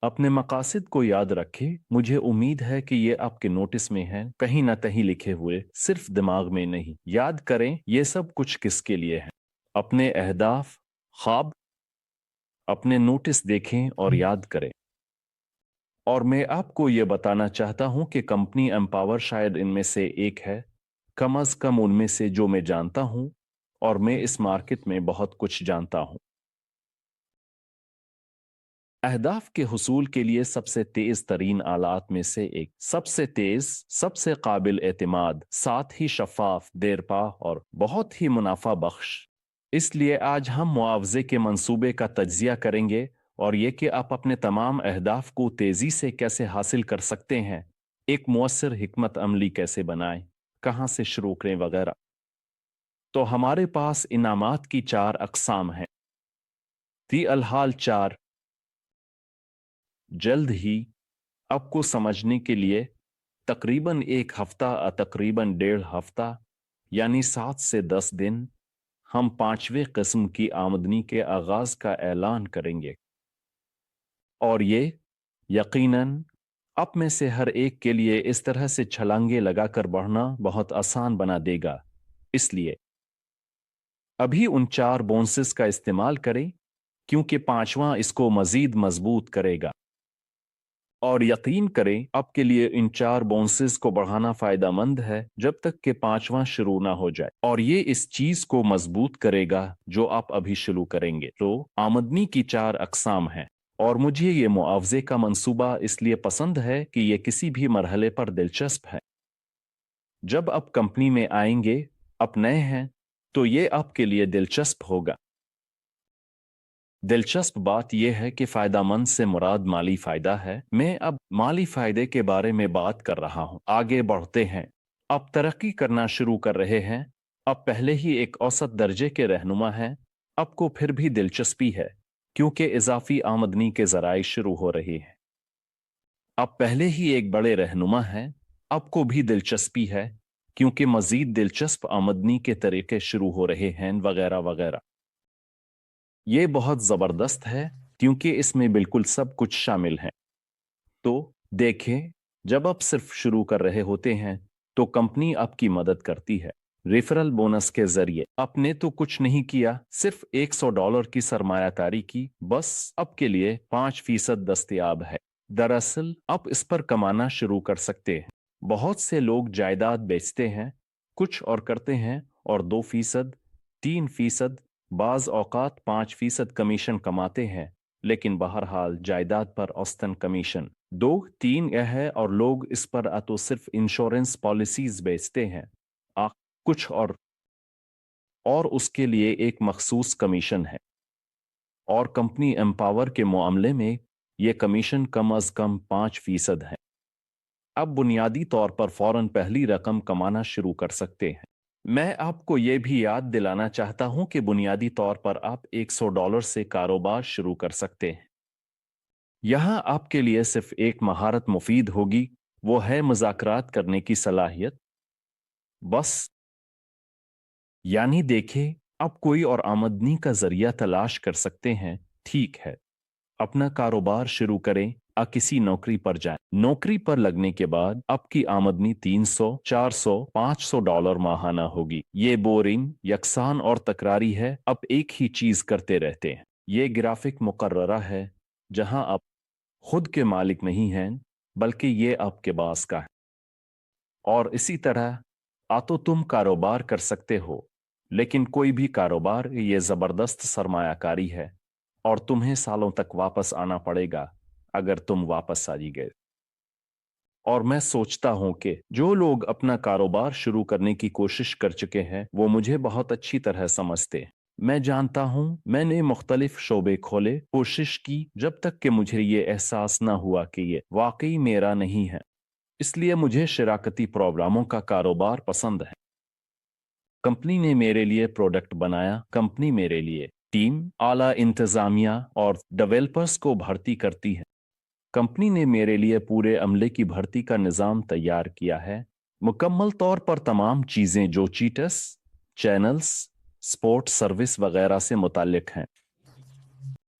अपने मकासद को याद रखें। मुझे उम्मीद है कि ये आपके नोटिस में है, कहीं ना कहीं लिखे हुए, सिर्फ दिमाग में नहीं। याद करें ये सब कुछ किसके लिए है। अपने अहदाफ, ख्वाब, अपने नोटिस देखें और याद करें। और मैं आपको ये बताना चाहता हूं कि कंपनी एम्पावर शायद इनमें से एक है, कम अज कम उनमें से जो मैं जानता हूं। और मैं इस मार्केट में बहुत कुछ जानता हूं। अहदाफ के हुसूल के लिए सबसे तेज तरीन आलात में से एक, सबसे तेज, सबसे काबिल एतमाद, साथ ही शफाफ, देरपा और बहुत ही मुनाफा बख्श। इसलिए आज हम मुआवजे के मंसूबे का तज्जिया करेंगे और ये कि आप अपने तमाम अहदाफ को तेजी से कैसे हासिल कर सकते हैं, एक मुअस्सर हिकमत अमली कैसे बनाएं, कहाँ से शुरू करें वगैरह। तो हमारे पास इनामात की चार अकसाम हैं। ती अलहाल चार, जल्द ही आपको समझने के लिए तकरीबन एक हफ्ता तकरीबन 1.5 हफ्ता, यानी 7 से 10 दिन, हम पांचवें किस्म की आमदनी के आगाज का ऐलान करेंगे। और ये यकीनन आप में से हर एक के लिए इस तरह से छलांगे लगाकर बढ़ना बहुत आसान बना देगा। इसलिए अभी उन चार बोनसेस का इस्तेमाल करें, क्योंकि पांचवां इसको मजीद मजबूत करेगा। और यकीन करें आपके लिए इन चार बोनसेस को बढ़ाना फायदेमंद है जब तक कि पांचवां शुरू ना हो जाए। और ये इस चीज को मजबूत करेगा जो आप अभी शुरू करेंगे। तो आमदनी की चार अकसाम हैं। और मुझे ये मुआवजे का मंसूबा इसलिए पसंद है कि ये किसी भी मरहले पर दिलचस्प है। जब आप कंपनी में आएंगे, आप नए हैं, तो ये आपके लिए दिलचस्प होगा। दिलचस्प बात यह है कि फायदामंद से मुराद माली फायदा है। मैं अब माली फायदे के बारे में बात कर रहा हूं। आगे बढ़ते हैं। आप तरक्की करना शुरू कर रहे हैं। आप पहले ही एक औसत दर्जे के रहनुमा हैं। आपको फिर भी दिलचस्पी है, क्योंकि इजाफी आमदनी के जराए शुरू हो रही हैं। आप पहले ही एक बड़े रहनुमा हैं। आपको भी दिलचस्पी है, क्योंकि मजीद दिलचस्प आमदनी के तरीके शुरू हो रहे हैं वगैरह वगैरह। ये बहुत ज़बरदस्त है, क्योंकि इसमें बिल्कुल सब कुछ शामिल है। तो देखें, जब आप सिर्फ शुरू कर रहे होते हैं तो कंपनी आपकी मदद करती है रेफरल बोनस के जरिए। आपने तो कुछ नहीं किया, सिर्फ $100 की सरमायाकारी की, बस आपके लिए 5% दस्तयाब है। दरअसल आप इस पर कमाना शुरू कर सकते हैं। बहुत से लोग जायदाद बेचते हैं, कुछ और करते हैं, और 2%, 3%, बाज औकात 5% कमीशन कमाते हैं। लेकिन बहरहाल जायदाद पर औसतन कमीशन 2-3 है। और लोग इस पर तो सिर्फ इंश्योरेंस पॉलिसीज बेचते हैं, आ कुछ और उसके लिए एक मखसूस कमीशन है। और कंपनी एम्पावर के मामले में यह कमीशन कम अज कम 5% है। अब बुनियादी तौर पर फौरन पहली रकम कमाना शुरू कर सकते हैं। मैं आपको यह भी याद दिलाना चाहता हूं कि बुनियादी तौर पर आप $100 से कारोबार शुरू कर सकते हैं। यहां आपके लिए सिर्फ एक महारत मुफीद होगी, वो है मुज़ाकरात करने की सलाहियत। बस, यानी देखें, आप कोई और आमदनी का जरिया तलाश कर सकते हैं। ठीक है, अपना कारोबार शुरू करें, किसी नौकरी पर जाएं। नौकरी पर लगने के बाद आपकी आमदनी 300, 400, $500 माहाना होगी। ये बोरिंग, यकसान और तकरारी है। आप एक ही चीज करते रहते हैं। ये ग्राफिक मुकर्ररा है, जहां आप खुद के मालिक नहीं हैं, बल्कि ये आपके बास का है। और इसी तरह तो तुम कारोबार कर सकते हो, लेकिन कोई भी कारोबार ये जबरदस्त सरमायाकारी है, और तुम्हें सालों तक वापस आना पड़ेगा अगर तुम वापस आ ही गए। और मैं सोचता हूं कि जो लोग अपना कारोबार शुरू करने की कोशिश कर चुके हैं वो मुझे बहुत अच्छी तरह समझते हैं। मैं जानता हूं, मैंने मुख्तलिफ शोबे खोले, कोशिश की, जब तक कि मुझे ये एहसास ना हुआ कि ये वाकई मेरा नहीं है। इसलिए मुझे शराकती प्रोग्रामों का कारोबार पसंद है। कंपनी ने मेरे लिए प्रोडक्ट बनाया, कंपनी मेरे लिए टीम, आला इंतजामिया और डेवलपर्स को भर्ती करती है। कंपनी ने मेरे लिए पूरे अमले की भर्ती का निज़ाम तैयार किया है, मुकम्मल तौर पर तमाम चीज़ें जो चीटस, चैनल्स, स्पोर्ट्स सर्विस वगैरह से मुताल्लिक हैं।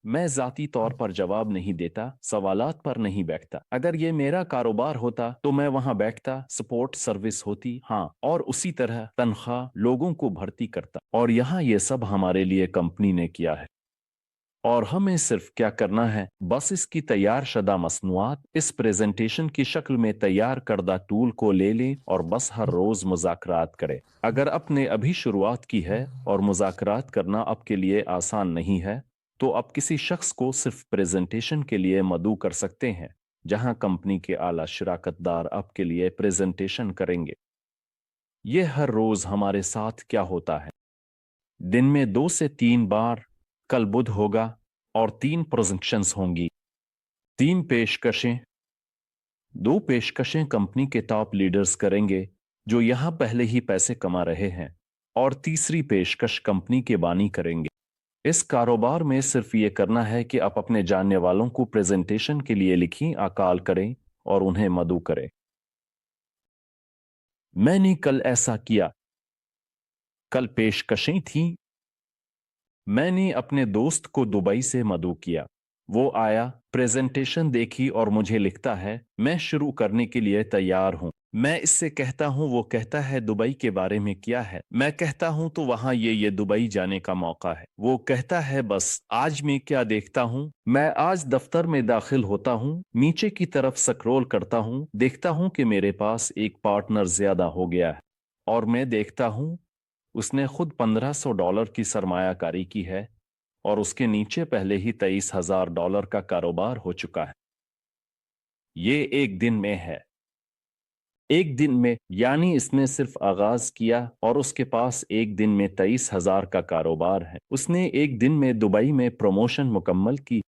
मैं ذاتی तौर पर जवाब नहीं देता, सवालात पर नहीं बैठता। अगर ये मेरा कारोबार होता तो मैं वहां बैठता, सपोर्ट सर्विस होती, हाँ, और उसी तरह तनख्वाह लोगों को भर्ती करता। और यहाँ ये सब हमारे लिए कंपनी ने किया है और हमें सिर्फ क्या करना है, बस इसकी तैयार शुदा मसनूआत इस प्रेजेंटेशन की शक्ल में तैयार करदा टूल को ले लें और बस हर रोज मुज़ाकरात करें। अगर आपने अभी शुरुआत की है और मुज़ाकरात करना आपके लिए आसान नहीं है, तो आप किसी शख्स को सिर्फ प्रेजेंटेशन के लिए मदऊ कर सकते हैं, जहां कंपनी के आला शिराकतदार आपके लिए प्रेजेंटेशन करेंगे। ये हर रोज हमारे साथ क्या होता है, दिन में 2 से 3 बार। कल बुध होगा और 3 प्रेजेंटेशंस होंगी, 3 पेशकशें। 2 पेशकशें कंपनी के टॉप लीडर्स करेंगे जो यहां पहले ही पैसे कमा रहे हैं, और तीसरी पेशकश कंपनी के बानी करेंगे। इस कारोबार में सिर्फ ये करना है कि आप अपने जानने वालों को प्रेजेंटेशन के लिए लिखें, आकाल करें और उन्हें मदऊ करें। मैंने कल ऐसा किया। कल पेशकशें थीं। मैंने अपने दोस्त को दुबई से मदऊ किया। वो आया, प्रेजेंटेशन देखी और मुझे लिखता है, मैं शुरू करने के लिए तैयार हूँ। मैं इससे कहता हूँ, वो कहता है दुबई के बारे में क्या है। मैं कहता हूँ तो वहाँ ये दुबई जाने का मौका है। वो कहता है बस आज मैं क्या देखता हूँ, मैं आज दफ्तर में दाखिल होता हूँ, नीचे की तरफ स्क्रॉल करता हूँ, देखता हूँ कि मेरे पास एक पार्टनर ज्यादा हो गया है, और मैं देखता हूँ उसने खुद $1500 की सरमायाकारी की है और उसके नीचे पहले ही $23,000 का कारोबार हो चुका है। ये एक दिन में है। एक दिन में, यानी इसने सिर्फ आगाज किया और उसके पास एक दिन में 23,000 का कारोबार है। उसने एक दिन में दुबई में प्रमोशन मुकम्मल की।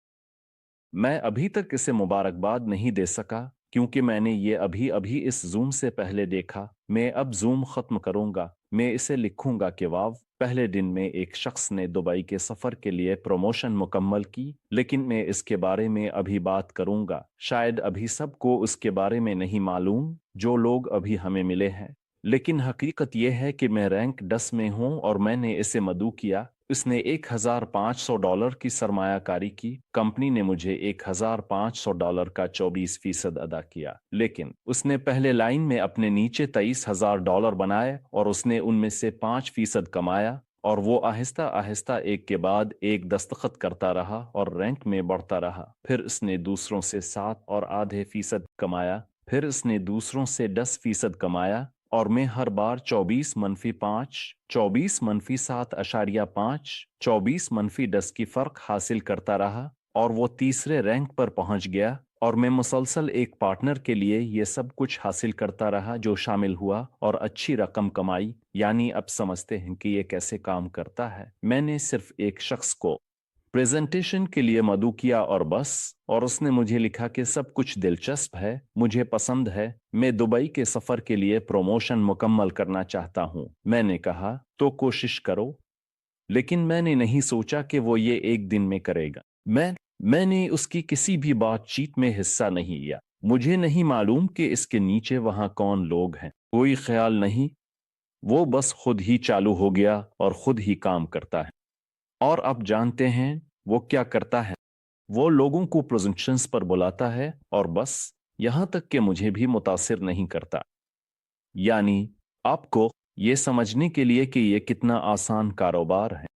मैं अभी तक इसे मुबारकबाद नहीं दे सका क्योंकि मैंने ये अभी अभी इस जूम से पहले देखा। मैं अब जूम खत्म करूंगा, मैं इसे लिखूंगा कि वाव, पहले दिन में एक शख्स ने दुबई के सफर के लिए प्रमोशन मुकम्मल की। लेकिन मैं इसके बारे में अभी बात करूंगा। शायद अभी सबको उसके बारे में नहीं मालूम जो लोग अभी हमें मिले हैं, लेकिन हकीकत यह है कि मैं रैंक 10 में हूं और मैंने इसे मदऊ किया। उसने $1,500 की सरमायाकारी की। कंपनी ने मुझे $1,500 का 24% अदा किया, लेकिन उसने पहले लाइन में अपने नीचे $23,000 बनाए और उसने उनमें से 5% कमाया। और वो आहिस्ता आहिस्ता एक के बाद एक दस्तखत करता रहा और रैंक में बढ़ता रहा। फिर उसने दूसरों से 7.5% कमाया, फिर उसने दूसरों से 10% कमाया, और मैं हर बार 24-5, 24-7.5, 24-10 की फर्क हासिल करता रहा और वो तीसरे रैंक पर पहुंच गया। और मैं मुसलसल एक पार्टनर के लिए ये सब कुछ हासिल करता रहा जो शामिल हुआ और अच्छी रकम कमाई। यानी अब समझते हैं कि ये कैसे काम करता है। मैंने सिर्फ एक शख्स को प्रेजेंटेशन के लिए मदऊ किया और बस, और उसने मुझे लिखा कि सब कुछ दिलचस्प है, मुझे पसंद है, मैं दुबई के सफर के लिए प्रमोशन मुकम्मल करना चाहता हूं। मैंने कहा तो कोशिश करो, लेकिन मैंने नहीं सोचा कि वो ये एक दिन में करेगा। मैंने उसकी किसी भी बातचीत में हिस्सा नहीं लिया। मुझे नहीं मालूम कि इसके नीचे वहां कौन लोग हैं, कोई ख्याल नहीं। वो बस खुद ही चालू हो गया और खुद ही काम करता है। और आप जानते हैं वो क्या करता है? वो लोगों को प्रेजेंटेशंस पर बुलाता है और बस, यहां तक कि मुझे भी मुतासिर नहीं करता। यानी आपको ये समझने के लिए कि ये कितना आसान कारोबार है।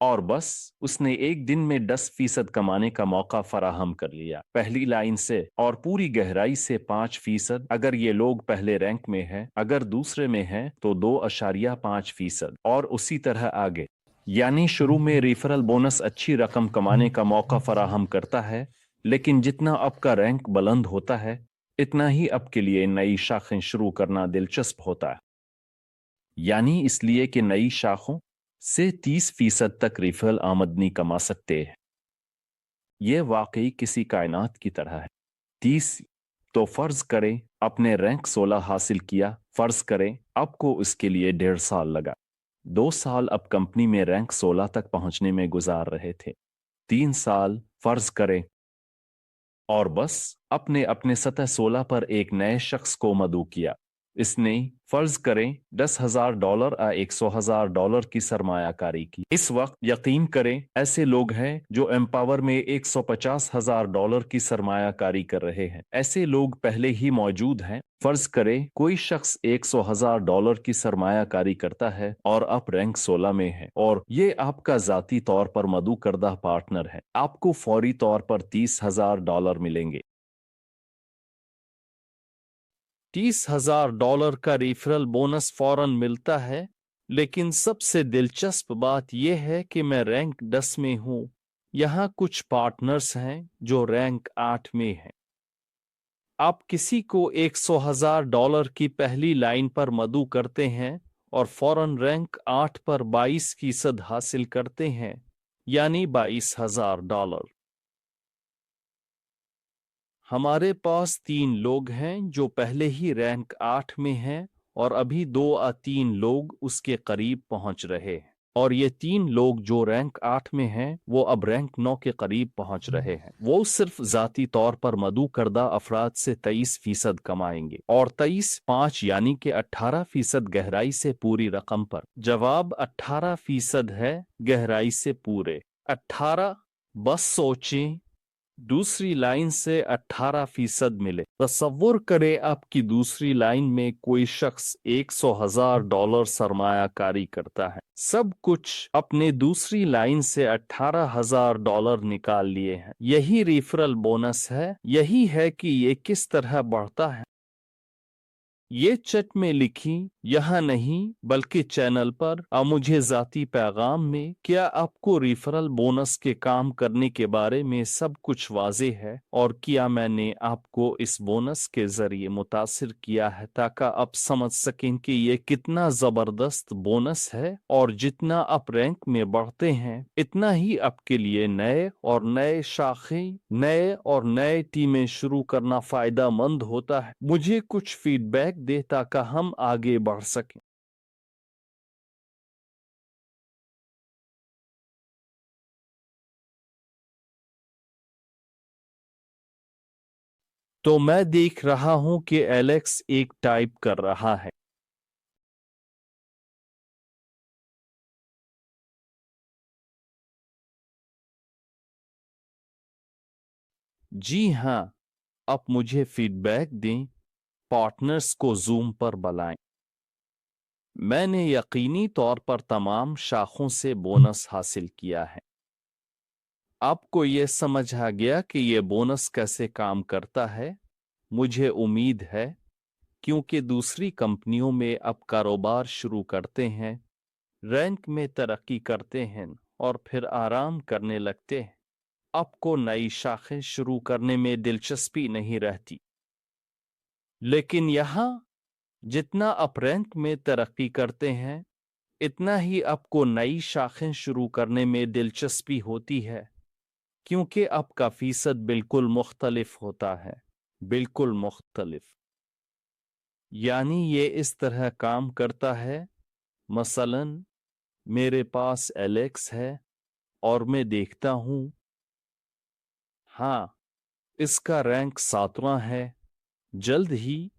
और बस उसने एक दिन में 10% कमाने का मौका फराहम कर लिया, पहली लाइन से और पूरी गहराई से 5%। अगर ये लोग पहले रैंक में हैं, अगर दूसरे में हैं तो 2.5%, और उसी तरह आगे। यानी शुरू में रेफरल बोनस अच्छी रकम कमाने का मौका फराहम करता है, लेकिन जितना आपका रैंक बुलंद होता है, इतना ही आपके लिए नई शाखें शुरू करना दिलचस्प होता है। यानी इसलिए कि नई शाखों से 30% तक रिफरल आमदनी कमा सकते हैं। यह वाकई किसी कायनात की तरह है। 30। तो फर्ज करें आपने रैंक 16 हासिल किया। फर्ज करें आपको इसके लिए 1.5 साल लगा। 2 साल अब कंपनी में रैंक 16 तक पहुंचने में गुजार रहे थे। 3 साल फर्ज करें, और बस अपने अपने सतह 16 पर एक नए शख्स को मदऊ किया। इसने फर्ज करें $10,000 या $100,000 की सरमायाकारी की। इस वक्त यकीन करें ऐसे लोग हैं जो एम्पावर में $150,000 की सरमायाकारी कर रहे हैं। ऐसे लोग पहले ही मौजूद हैं। फर्ज करें कोई शख्स $100,000 की सरमायाकारी करता है और अब रैंक 16 में है और ये आपका जाती तौर पर मदऊ करदा पार्टनर है। आपको फौरी तौर पर $30,000 मिलेंगे। $30,000 का रेफरल बोनस फौरन मिलता है, लेकिन सबसे दिलचस्प बात यह है कि मैं रैंक 10 में हूं। यहाँ कुछ पार्टनर्स हैं जो रैंक 8 में हैं। आप किसी को $100,000 की पहली लाइन पर मदऊ करते हैं और फौरन रैंक 8 पर 22% हासिल करते हैं, यानी $22,000। हमारे पास 3 लोग हैं जो पहले ही रैंक 8 में हैं और अभी 2 या 3 लोग उसके करीब पहुंच रहे हैं, और ये 3 लोग जो रैंक 8 में हैं वो अब रैंक 9 के करीब पहुंच रहे हैं। वो सिर्फ जाती तौर पर मदऊ करदा अफराद से 23% कमाएंगे और 23.5 यानी कि 18% गहराई से पूरी रकम पर। जवाब 18% है, गहराई से पूरे 18। बस सोचें, दूसरी लाइन से 18% मिले। तसव्वुर करें आपकी दूसरी लाइन में कोई शख्स $100,000 सरमायाकारी करता है। सब कुछ अपने दूसरी लाइन से $18,000 निकाल लिए हैं। यही रेफरल बोनस है। यही है कि ये किस तरह बढ़ता है। ये चैट में लिखी, यहाँ नहीं बल्कि चैनल पर और मुझे जाती पैगाम में। क्या आपको रेफरल बोनस के काम करने के बारे में सब कुछ वाजे है, और क्या मैंने आपको इस बोनस के जरिए मुतासिर किया है ताकि आप समझ सकें कि ये कितना जबरदस्त बोनस है, और जितना आप रैंक में बढ़ते हैं इतना ही आपके लिए नए और नए शाखें, नए और नए टीमें शुरू करना फायदा मंद होता है। मुझे कुछ फीडबैक दे ताकि हम आगे बढ़ सकें। तो मैं देख रहा हूं कि एलेक्स एक टाइप कर रहा है। जी हां, आप मुझे फीडबैक दें। पार्टनर्स को जूम पर बुलाएं। मैंने यकीनी तौर पर तमाम शाखों से बोनस हासिल किया है। आपको यह समझ आ गया कि यह बोनस कैसे काम करता है? मुझे उम्मीद है, क्योंकि दूसरी कंपनियों में अब कारोबार शुरू करते हैं, रैंक में तरक्की करते हैं और फिर आराम करने लगते हैं। आपको नई शाखें शुरू करने में दिलचस्पी नहीं रहती। लेकिन यहाँ जितना आप रैंक में तरक्की करते हैं इतना ही आपको नई शाखें शुरू करने में दिलचस्पी होती है, क्योंकि आपका फीसद बिल्कुल मुख्तलिफ होता है। बिल्कुल मुख्तलिफ। यानी ये इस तरह काम करता है। मसलन मेरे पास एलेक्स है और मैं देखता हूं, हाँ, इसका रैंक 7वां है। जल्द ही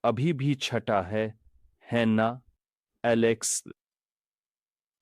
अभी भी छठा है ना एलेक्स?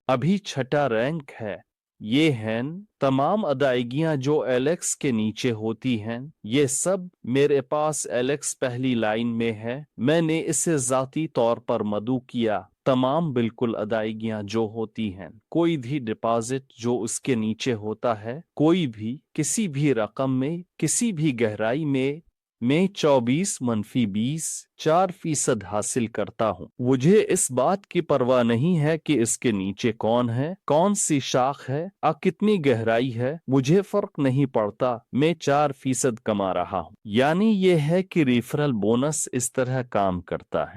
अभी छठा रैंक है। ये हैं तमाम अदायगियां जो एलेक्स के नीचे होती हैं। ये सब मेरे पास एलेक्स पहली लाइन में है। मैंने इसे जाती तौर पर मदऊ किया। तमाम बिल्कुल अदायगियां जो होती हैं, कोई भी डिपॉजिट जो उसके नीचे होता है, कोई भी किसी भी रकम में किसी भी गहराई में मैं 24-20 4% हासिल करता हूँ। मुझे इस बात की परवाह नहीं है कि इसके नीचे कौन है, कौन सी शाख है, कितनी गहराई है। मुझे फर्क नहीं पड़ता, मैं 4% कमा रहा हूँ। यानी यह है कि रेफरल बोनस इस तरह काम करता है।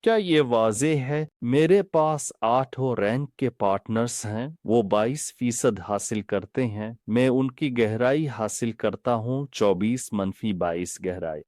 क्या ये वाजे है? मेरे पास 8 रैंक के पार्टनर्स हैं, वो 22% हासिल करते हैं। मैं उनकी गहराई हासिल करता हूँ 24-22 गहराई।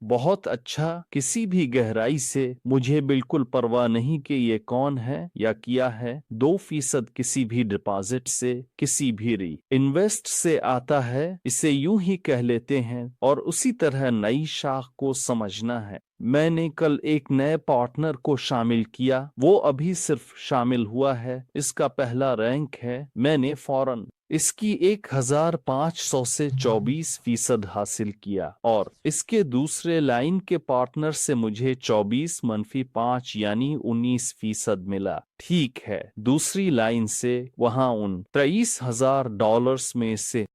बहुत अच्छा। किसी भी गहराई से मुझे बिल्कुल परवाह नहीं कि ये कौन है या किया है। 2% किसी भी डिपॉजिट से, किसी भी री इन्वेस्ट से आता है, इसे यूं ही कह लेते हैं, और उसी तरह नई शाख को समझना है। मैंने कल एक नए पार्टनर को शामिल किया, वो अभी सिर्फ शामिल हुआ है, इसका पहला रैंक है। मैंने फौरन इसकी 1500 से 24% हासिल किया और इसके दूसरे लाइन के पार्टनर से मुझे 24-5 यानी 19% मिला। ठीक है, दूसरी लाइन से वहां उन $23,000 में से,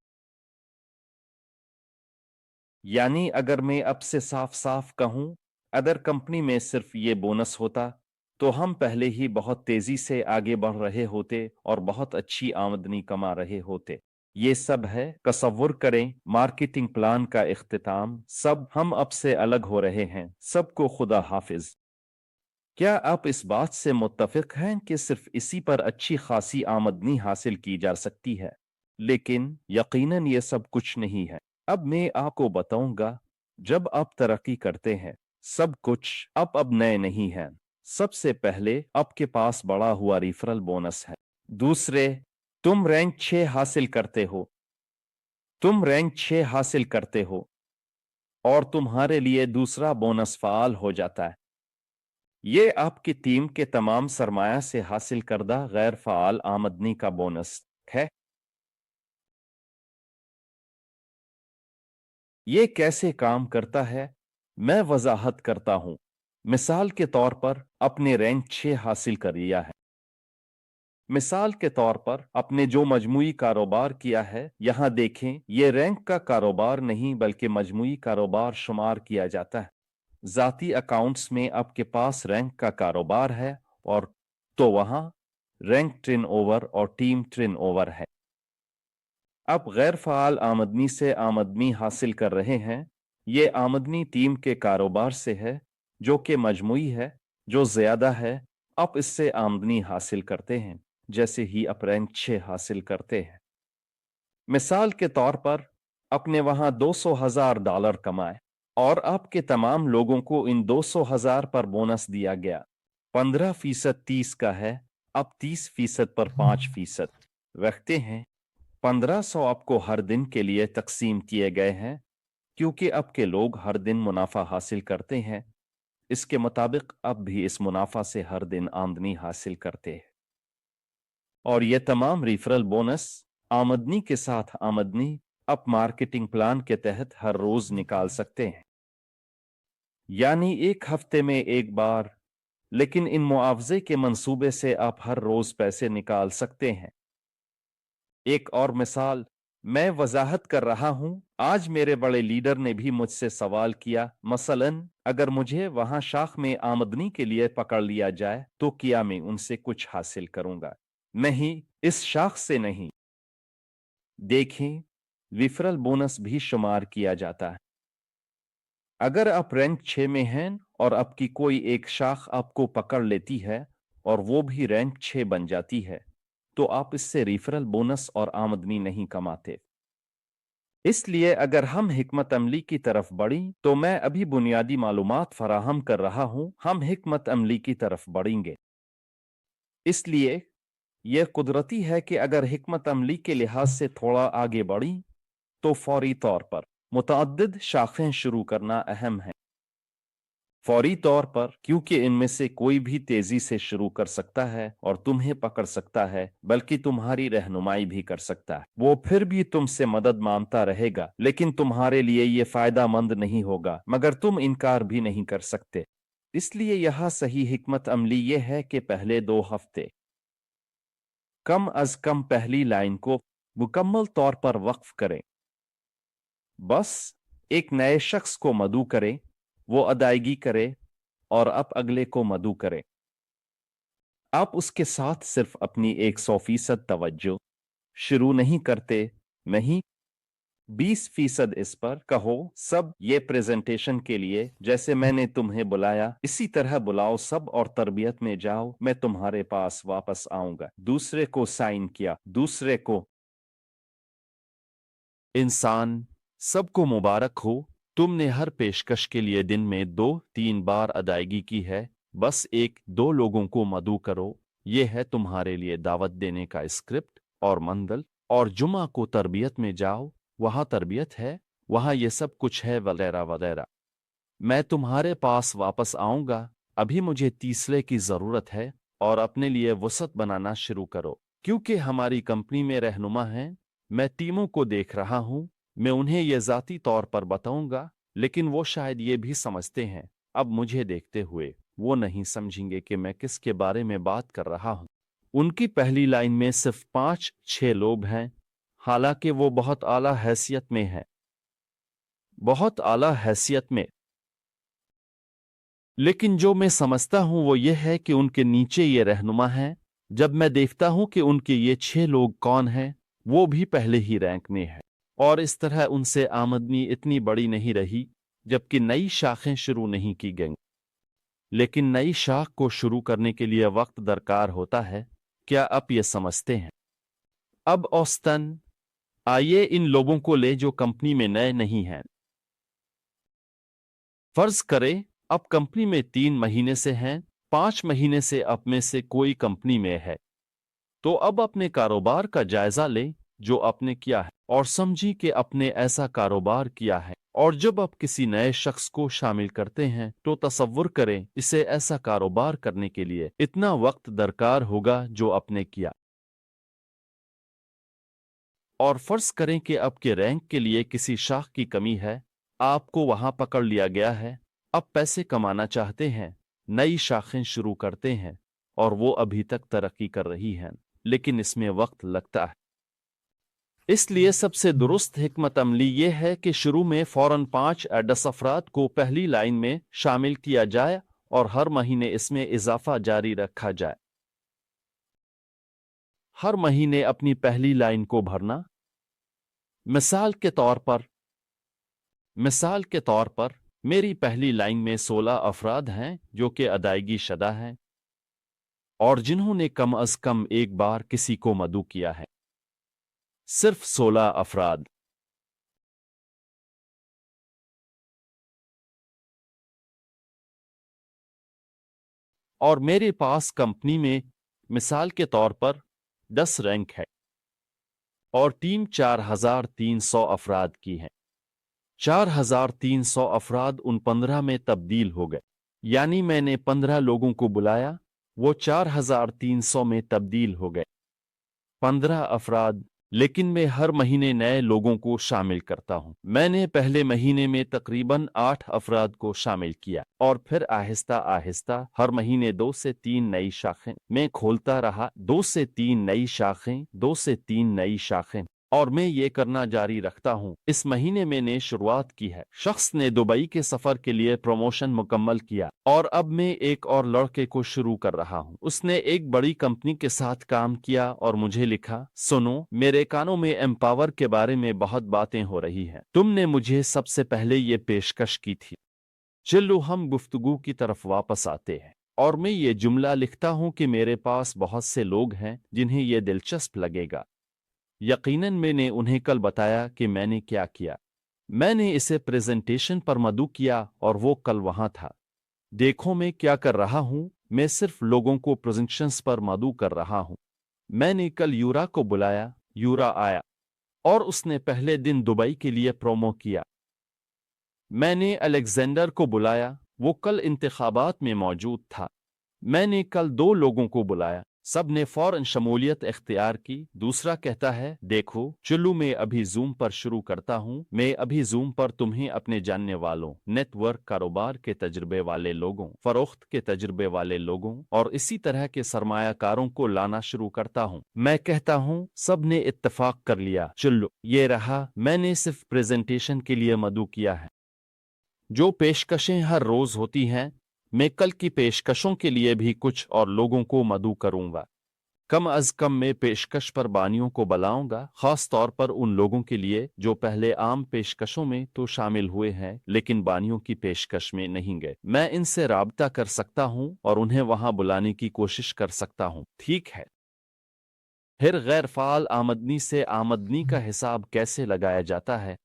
यानी अगर मैं अब से साफ साफ कहूं, अगर कंपनी में सिर्फ ये बोनस होता तो हम पहले ही बहुत तेजी से आगे बढ़ रहे होते और बहुत अच्छी आमदनी कमा रहे होते। ये सब है, तसव्वुर करें, मार्केटिंग प्लान का इख्तिताम, सब हम अब से अलग हो रहे हैं। सबको खुदा हाफिज। क्या आप इस बात से मुत्तफिक हैं कि सिर्फ इसी पर अच्छी खासी आमदनी हासिल की जा सकती है? लेकिन यकीनन ये सब कुछ नहीं है। अब मैं आपको बताऊंगा, जब आप तरक्की करते हैं, सब कुछ अब नए नहीं है। सबसे पहले आपके पास बढ़ा हुआ रिफरल बोनस है। दूसरे, तुम रैंक 6 हासिल करते हो। तुम रैंक 6 हासिल करते हो और तुम्हारे लिए दूसरा बोनस फाल हो जाता है। ये आपकी टीम के तमाम सरमाया से हासिल करदा गैर फाल आमदनी का बोनस है। ये कैसे काम करता है, मैं वजाहत करता हूं। मिसाल के तौर पर अपने रैंक 6 हासिल कर लिया है। मिसाल के तौर पर अपने जो मजमूई कारोबार किया है, यहां देखें, ये रैंक का कारोबार नहीं बल्कि मजमूई कारोबार शुमार किया जाता है। जाती अकाउंट्स में आपके पास रैंक का कारोबार है और तो वहां रैंक टर्न ओवर और टीम टर्न ओवर है। आप गैर फाल आमदनी से आमदनी हासिल कर रहे हैं। ये आमदनी टीम के कारोबार से है, जो कि मजमूई है, जो ज्यादा है। आप इससे आमदनी हासिल करते हैं जैसे ही आप रैंक 6 हासिल करते हैं। मिसाल के तौर पर अपने वहां $200,000 कमाए और आपके तमाम लोगों को इन 200,000 पर बोनस दिया गया। 15% 30 का है, अब 30% पर 5% रखते हैं। 1500 आपको हर दिन के लिए तकसीम किए गए हैं, क्योंकि आपके लोग हर दिन मुनाफा हासिल करते हैं। इसके मुताबिक अब भी इस मुनाफा से हर दिन आमदनी हासिल करते हैं। और ये तमाम रिफरल बोनस आमदनी के साथ आमदनी आप मार्केटिंग प्लान के तहत हर रोज निकाल सकते हैं, यानी एक हफ्ते में एक बार। लेकिन इन मुआवजे के मंसूबे से आप हर रोज पैसे निकाल सकते हैं। एक और मिसाल मैं वजाहत कर रहा हूं, आज मेरे बड़े लीडर ने भी मुझसे सवाल किया, मसलन अगर मुझे वहां शाख में आमदनी के लिए पकड़ लिया जाए तो क्या मैं उनसे कुछ हासिल करूंगा? नहीं, इस शाख से नहीं। देखें, रिफरल बोनस भी शुमार किया जाता है। अगर आप रैंक 6 में हैं और आपकी कोई एक शाख आपको पकड़ लेती है और वो भी रैंक 6 बन जाती है, तो आप इससे रिफरल बोनस और आमदनी नहीं कमाते। इसलिए अगर हम हिकमत अमली की तरफ बढ़ी, तो मैं अभी बुनियादी मालूमात फराहम कर रहा हूं, हम हिकमत अमली की तरफ बढ़ेंगे। इसलिए यह कुदरती है कि अगर हिकमत अमली के लिहाज से थोड़ा आगे बढ़ी, तो फौरी तौर पर मुतअद्दिद शाखें शुरू करना अहम है। फौरी तौर पर, क्योंकि इनमें से कोई भी तेजी से शुरू कर सकता है और तुम्हें पकड़ सकता है, बल्कि तुम्हारी रहनुमाई भी कर सकता है। वो फिर भी तुमसे मदद मांगता रहेगा, लेकिन तुम्हारे लिए ये फायदा मंद नहीं होगा, मगर तुम इनकार भी नहीं कर सकते। इसलिए यह सही हिकमत अमली ये है कि पहले 2 हफ्ते कम अज कम पहली लाइन को मुकम्मल तौर पर वक्फ करें। बस एक नए शख्स को मदऊ करें, वो अदायगी करे और आप अगले को मदऊ करें। आप उसके साथ सिर्फ अपनी 100% तवज्जो शुरू नहीं करते, नहीं, 20% इस पर कहो। सब ये प्रेजेंटेशन के लिए, जैसे मैंने तुम्हें बुलाया इसी तरह बुलाओ सब और तरबियत में जाओ, मैं तुम्हारे पास वापस आऊंगा। दूसरे को साइन किया, दूसरे को इंसान, सबको मुबारक हो, तुमने हर पेशकश के लिए दिन में 2-3 बार अदायगी की है। बस 1-2 लोगों को मदऊ करो। ये है तुम्हारे लिए दावत देने का स्क्रिप्ट और मंदल। और जुमा को तरबियत में जाओ, वहाँ तरबियत है, वहाँ ये सब कुछ है, वगैरह वगैरह। मैं तुम्हारे पास वापस आऊंगा। अभी मुझे तीसरे की जरूरत है और अपने लिए वसत बनाना शुरू करो, क्योंकि हमारी कंपनी में रहनुमा हैं। मैं टीमों को देख रहा हूं। मैं उन्हें यह जाती तौर पर बताऊंगा, लेकिन वो शायद ये भी समझते हैं। अब मुझे देखते हुए वो नहीं समझेंगे कि मैं किसके बारे में बात कर रहा हूं। उनकी पहली लाइन में सिर्फ 5-6 लोग हैं, हालांकि वो बहुत आला हैसियत में है, बहुत आला हैसियत में। लेकिन जो मैं समझता हूं वो ये है कि उनके नीचे ये रहनुमा है। जब मैं देखता हूं कि उनके ये 6 लोग कौन हैं, वो भी पहले ही रैंक में है, और इस तरह उनसे आमदनी इतनी बड़ी नहीं रही, जबकि नई शाखें शुरू नहीं की गईं। लेकिन नई शाख को शुरू करने के लिए वक्त दरकार होता है। क्या आप ये समझते हैं? अब औसतन आइए इन लोगों को ले जो कंपनी में नए नहीं हैं। फर्ज करें अब कंपनी में 3 महीने से हैं, 5 महीने से आप में से कोई कंपनी में है। तो अब अपने कारोबार का जायजा लें जो आपने किया है, और समझी कि आपने ऐसा कारोबार किया है। और जब आप किसी नए शख्स को शामिल करते हैं तो तसव्वुर करें इसे ऐसा कारोबार करने के लिए इतना वक्त दरकार होगा जो आपने किया। और फर्ज करें कि आपके रैंक के लिए किसी शाख की कमी है, आपको वहां पकड़ लिया गया है। अब पैसे कमाना चाहते हैं, नई शाखें शुरू करते हैं, और वो अभी तक तरक्की कर रही हैं, लेकिन इसमें वक्त लगता है। इसलिए सबसे दुरुस्त हिकमत अमली ये है कि शुरू में फौरन 5 अफराद को पहली लाइन में शामिल किया जाए और हर महीने इसमें इजाफा जारी रखा जाए। हर महीने अपनी पहली लाइन को भरना। मिसाल के तौर पर मिसाल के तौर पर मेरी पहली लाइन में 16 अफराद हैं जो कि अदायगी शदा हैं और जिन्होंने कम अज कम एक बार किसी को मदऊ किया है। सिर्फ 16 अफराद। और मेरे पास कंपनी में मिसाल के तौर पर 10 रैंक है और टीम 4300 अफराद की है। 4300 अफराद उन 15 में तब्दील हो गए, यानी मैंने 15 लोगों को बुलाया, वो 4300 में तब्दील हो गए। 15 अफराद। लेकिन मैं हर महीने नए लोगों को शामिल करता हूं। मैंने पहले महीने में तकरीबन 8 अफराद को शामिल किया और फिर आहिस्ता आहिस्ता हर महीने 2 से 3 नई शाखें मैं खोलता रहा। 2 से 3 नई शाखें, 2 से 3 नई शाखें, और मैं ये करना जारी रखता हूँ। इस महीने मैंने शुरुआत की है। शख्स ने दुबई के सफर के लिए प्रमोशन मुकम्मल किया और अब मैं एक और लड़के को शुरू कर रहा हूँ। उसने एक बड़ी कंपनी के साथ काम किया और मुझे लिखा, सुनो, मेरे कानों में एम्पावर के बारे में बहुत बातें हो रही हैं। तुमने मुझे सबसे पहले ये पेशकश की थी। चलो हम गुफ्तगू की तरफ वापस आते हैं। और मैं ये जुमला लिखता हूँ कि मेरे पास बहुत से लोग हैं जिन्हें यह दिलचस्प लगेगा। यकीनन मैंने उन्हें कल बताया कि मैंने क्या किया। मैंने इसे प्रेजेंटेशन पर मदऊ किया और वो कल वहां था। देखो मैं क्या कर रहा हूं, मैं सिर्फ लोगों को प्रेजेंटेशंस पर मदऊ कर रहा हूं। मैंने कल यूरा को बुलाया, यूरा आया और उसने पहले दिन दुबई के लिए प्रोमो किया। मैंने अलेक्जेंडर को बुलाया, वो कल इंतखाबात में मौजूद था। मैंने कल 2 लोगों को बुलाया, सब ने फौरन शमूलियत इख्तियार की। दूसरा कहता है, देखो चलो मैं अभी जूम पर शुरू करता हूँ। मैं अभी जूम पर तुम्हें अपने जानने वालों, नेटवर्क, कारोबार के तजुर्बे वाले लोगों, फरोख्त के तजुर्बे वाले लोगों और इसी तरह के सरमायाकारों को लाना शुरू करता हूँ। मैं कहता हूँ सब ने इत्तेफाक कर लिया, चलो ये रहा। मैंने सिर्फ प्रेजेंटेशन के लिए मदऊ किया है। जो पेशकशें हर रोज होती हैं, मैं कल की पेशकशों के लिए भी कुछ और लोगों को मदऊ करूंगा। कम अज कम मैं पेशकश पर बानियों को बुलाऊंगा, खास तौर पर उन लोगों के लिए जो पहले आम पेशकशों में तो शामिल हुए हैं लेकिन बानियों की पेशकश में नहीं गए। मैं इनसे राबता कर सकता हूं और उन्हें वहां बुलाने की कोशिश कर सकता हूं। ठीक है। फिर गैर फाल आमदनी से आमदनी का हिसाब कैसे लगाया जाता है?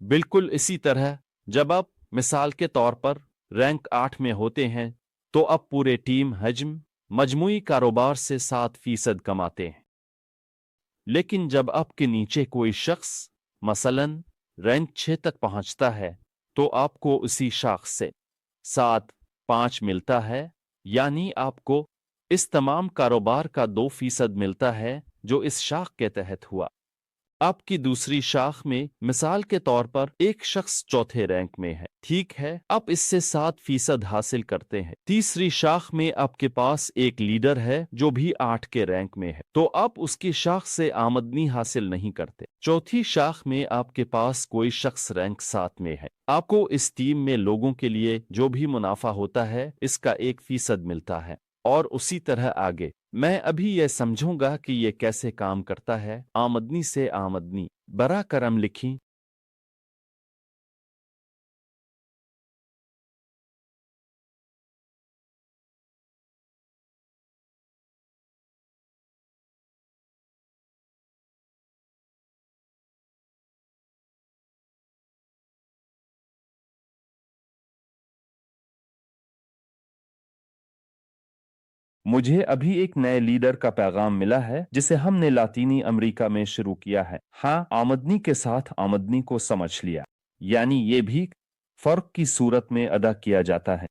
बिल्कुल इसी तरह। जब आप मिसाल के तौर पर रैंक 8 में होते हैं तो अब पूरे टीम हजम मजमूई कारोबार से 7% कमाते हैं। लेकिन जब आपके नीचे कोई शख्स मसलन रैंक 6 तक पहुंचता है तो आपको उसी शाख से 7.5 मिलता है, यानी आपको इस तमाम कारोबार का 2% मिलता है जो इस शाख के तहत हुआ। आपकी दूसरी शाख में मिसाल के तौर पर एक शख्स चौथे रैंक में है, ठीक है, आप इससे 7% हासिल करते हैं। तीसरी शाख में आपके पास एक लीडर है जो भी 8 के रैंक में है, तो आप उसकी शाख से आमदनी हासिल नहीं करते। चौथी शाख में आपके पास कोई शख्स रैंक 7 में है, आपको इस टीम में लोगों के लिए जो भी मुनाफा होता है इसका 1% मिलता है, और उसी तरह आगे। मैं अभी यह समझूंगा कि यह कैसे काम करता है। आमदनी से आमदनी बरा करम लिखी। मुझे अभी एक नए लीडर का पैगाम मिला है जिसे हमने लातीनी अमेरिका में शुरू किया है। हाँ, आमदनी के साथ आमदनी को समझ लिया, यानी ये भी फर्क की सूरत में अदा किया जाता है।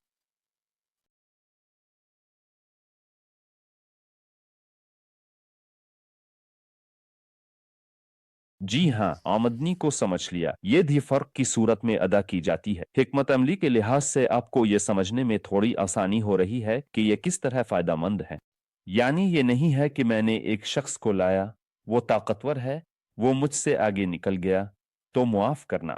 जी हाँ, आमदनी को समझ लिया, ये भी फर्क की सूरत में अदा की जाती है। हिकमत अमली के लिहाज से आपको ये समझने में थोड़ी आसानी हो रही है कि ये किस तरह फायदेमंद है। यानी ये नहीं है कि मैंने एक शख्स को लाया, वो ताकतवर है, वो मुझसे आगे निकल गया, तो मुआफ करना।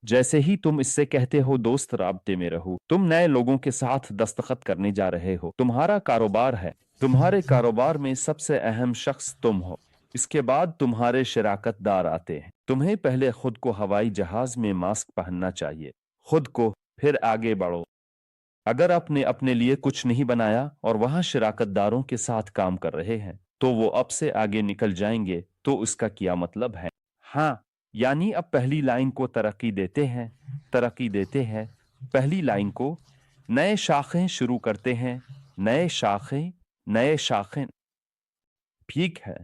जैसे ही तुम इससे कहते हो दोस्त राब्ते में रहो, तुम नए लोगों के साथ दस्तखत करने जा रहे हो। तुम्हारा कारोबार है, तुम्हारे कारोबार में सबसे अहम शख्स तुम हो। इसके बाद तुम्हारे शराकतदार आते हैं। तुम्हें पहले खुद को हवाई जहाज में मास्क पहनना चाहिए, खुद को, फिर आगे बढ़ो। अगर आपने अपने लिए कुछ नहीं बनाया और वहां शराकतदारों के साथ काम कर रहे हैं तो वो अब से आगे निकल जाएंगे, तो इसका क्या मतलब है? हाँ, यानी अब पहली लाइन को तरक्की देते हैं, तरक्की देते हैं, पहली लाइन को। नए शाखें शुरू करते हैं, नए शाखें, नए शाखें। ठीक है,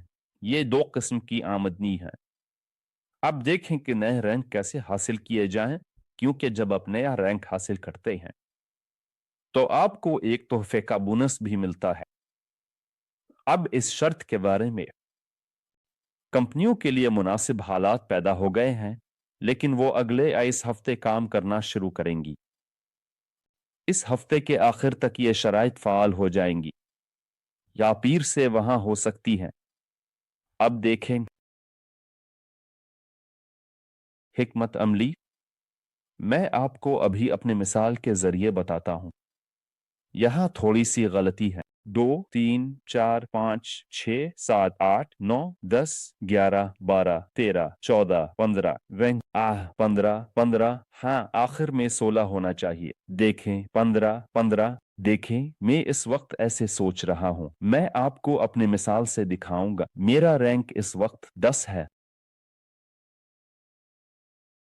ये दो किस्म की आमदनी है। अब देखें कि नए रैंक कैसे हासिल किए जाएं, क्योंकि जब आप नया रैंक हासिल करते हैं तो आपको एक तोहफे का बोनस भी मिलता है। अब इस शर्त के बारे में, कंपनियों के लिए मुनासिब हालात पैदा हो गए हैं, लेकिन वो अगले इस हफ्ते काम करना शुरू करेंगी। इस हफ्ते के आखिर तक ये शराइत फाल हो जाएंगी, या पीर से वहां हो सकती हैं। अब देखें, हिकमत अमली, मैं आपको अभी अपने मिसाल के जरिए बताता हूं। यहाँ थोड़ी सी गलती है। 2, 3, 4, 5, 6, 7, 8, 9, 10, 11, 12, 13, 14, 15, हाँ, आखिर में 16 होना चाहिए। देखें, 15, देखें, मैं इस वक्त ऐसे सोच रहा हूं। मैं आपको अपने मिसाल से दिखाऊंगा। मेरा रैंक इस वक्त 10 है।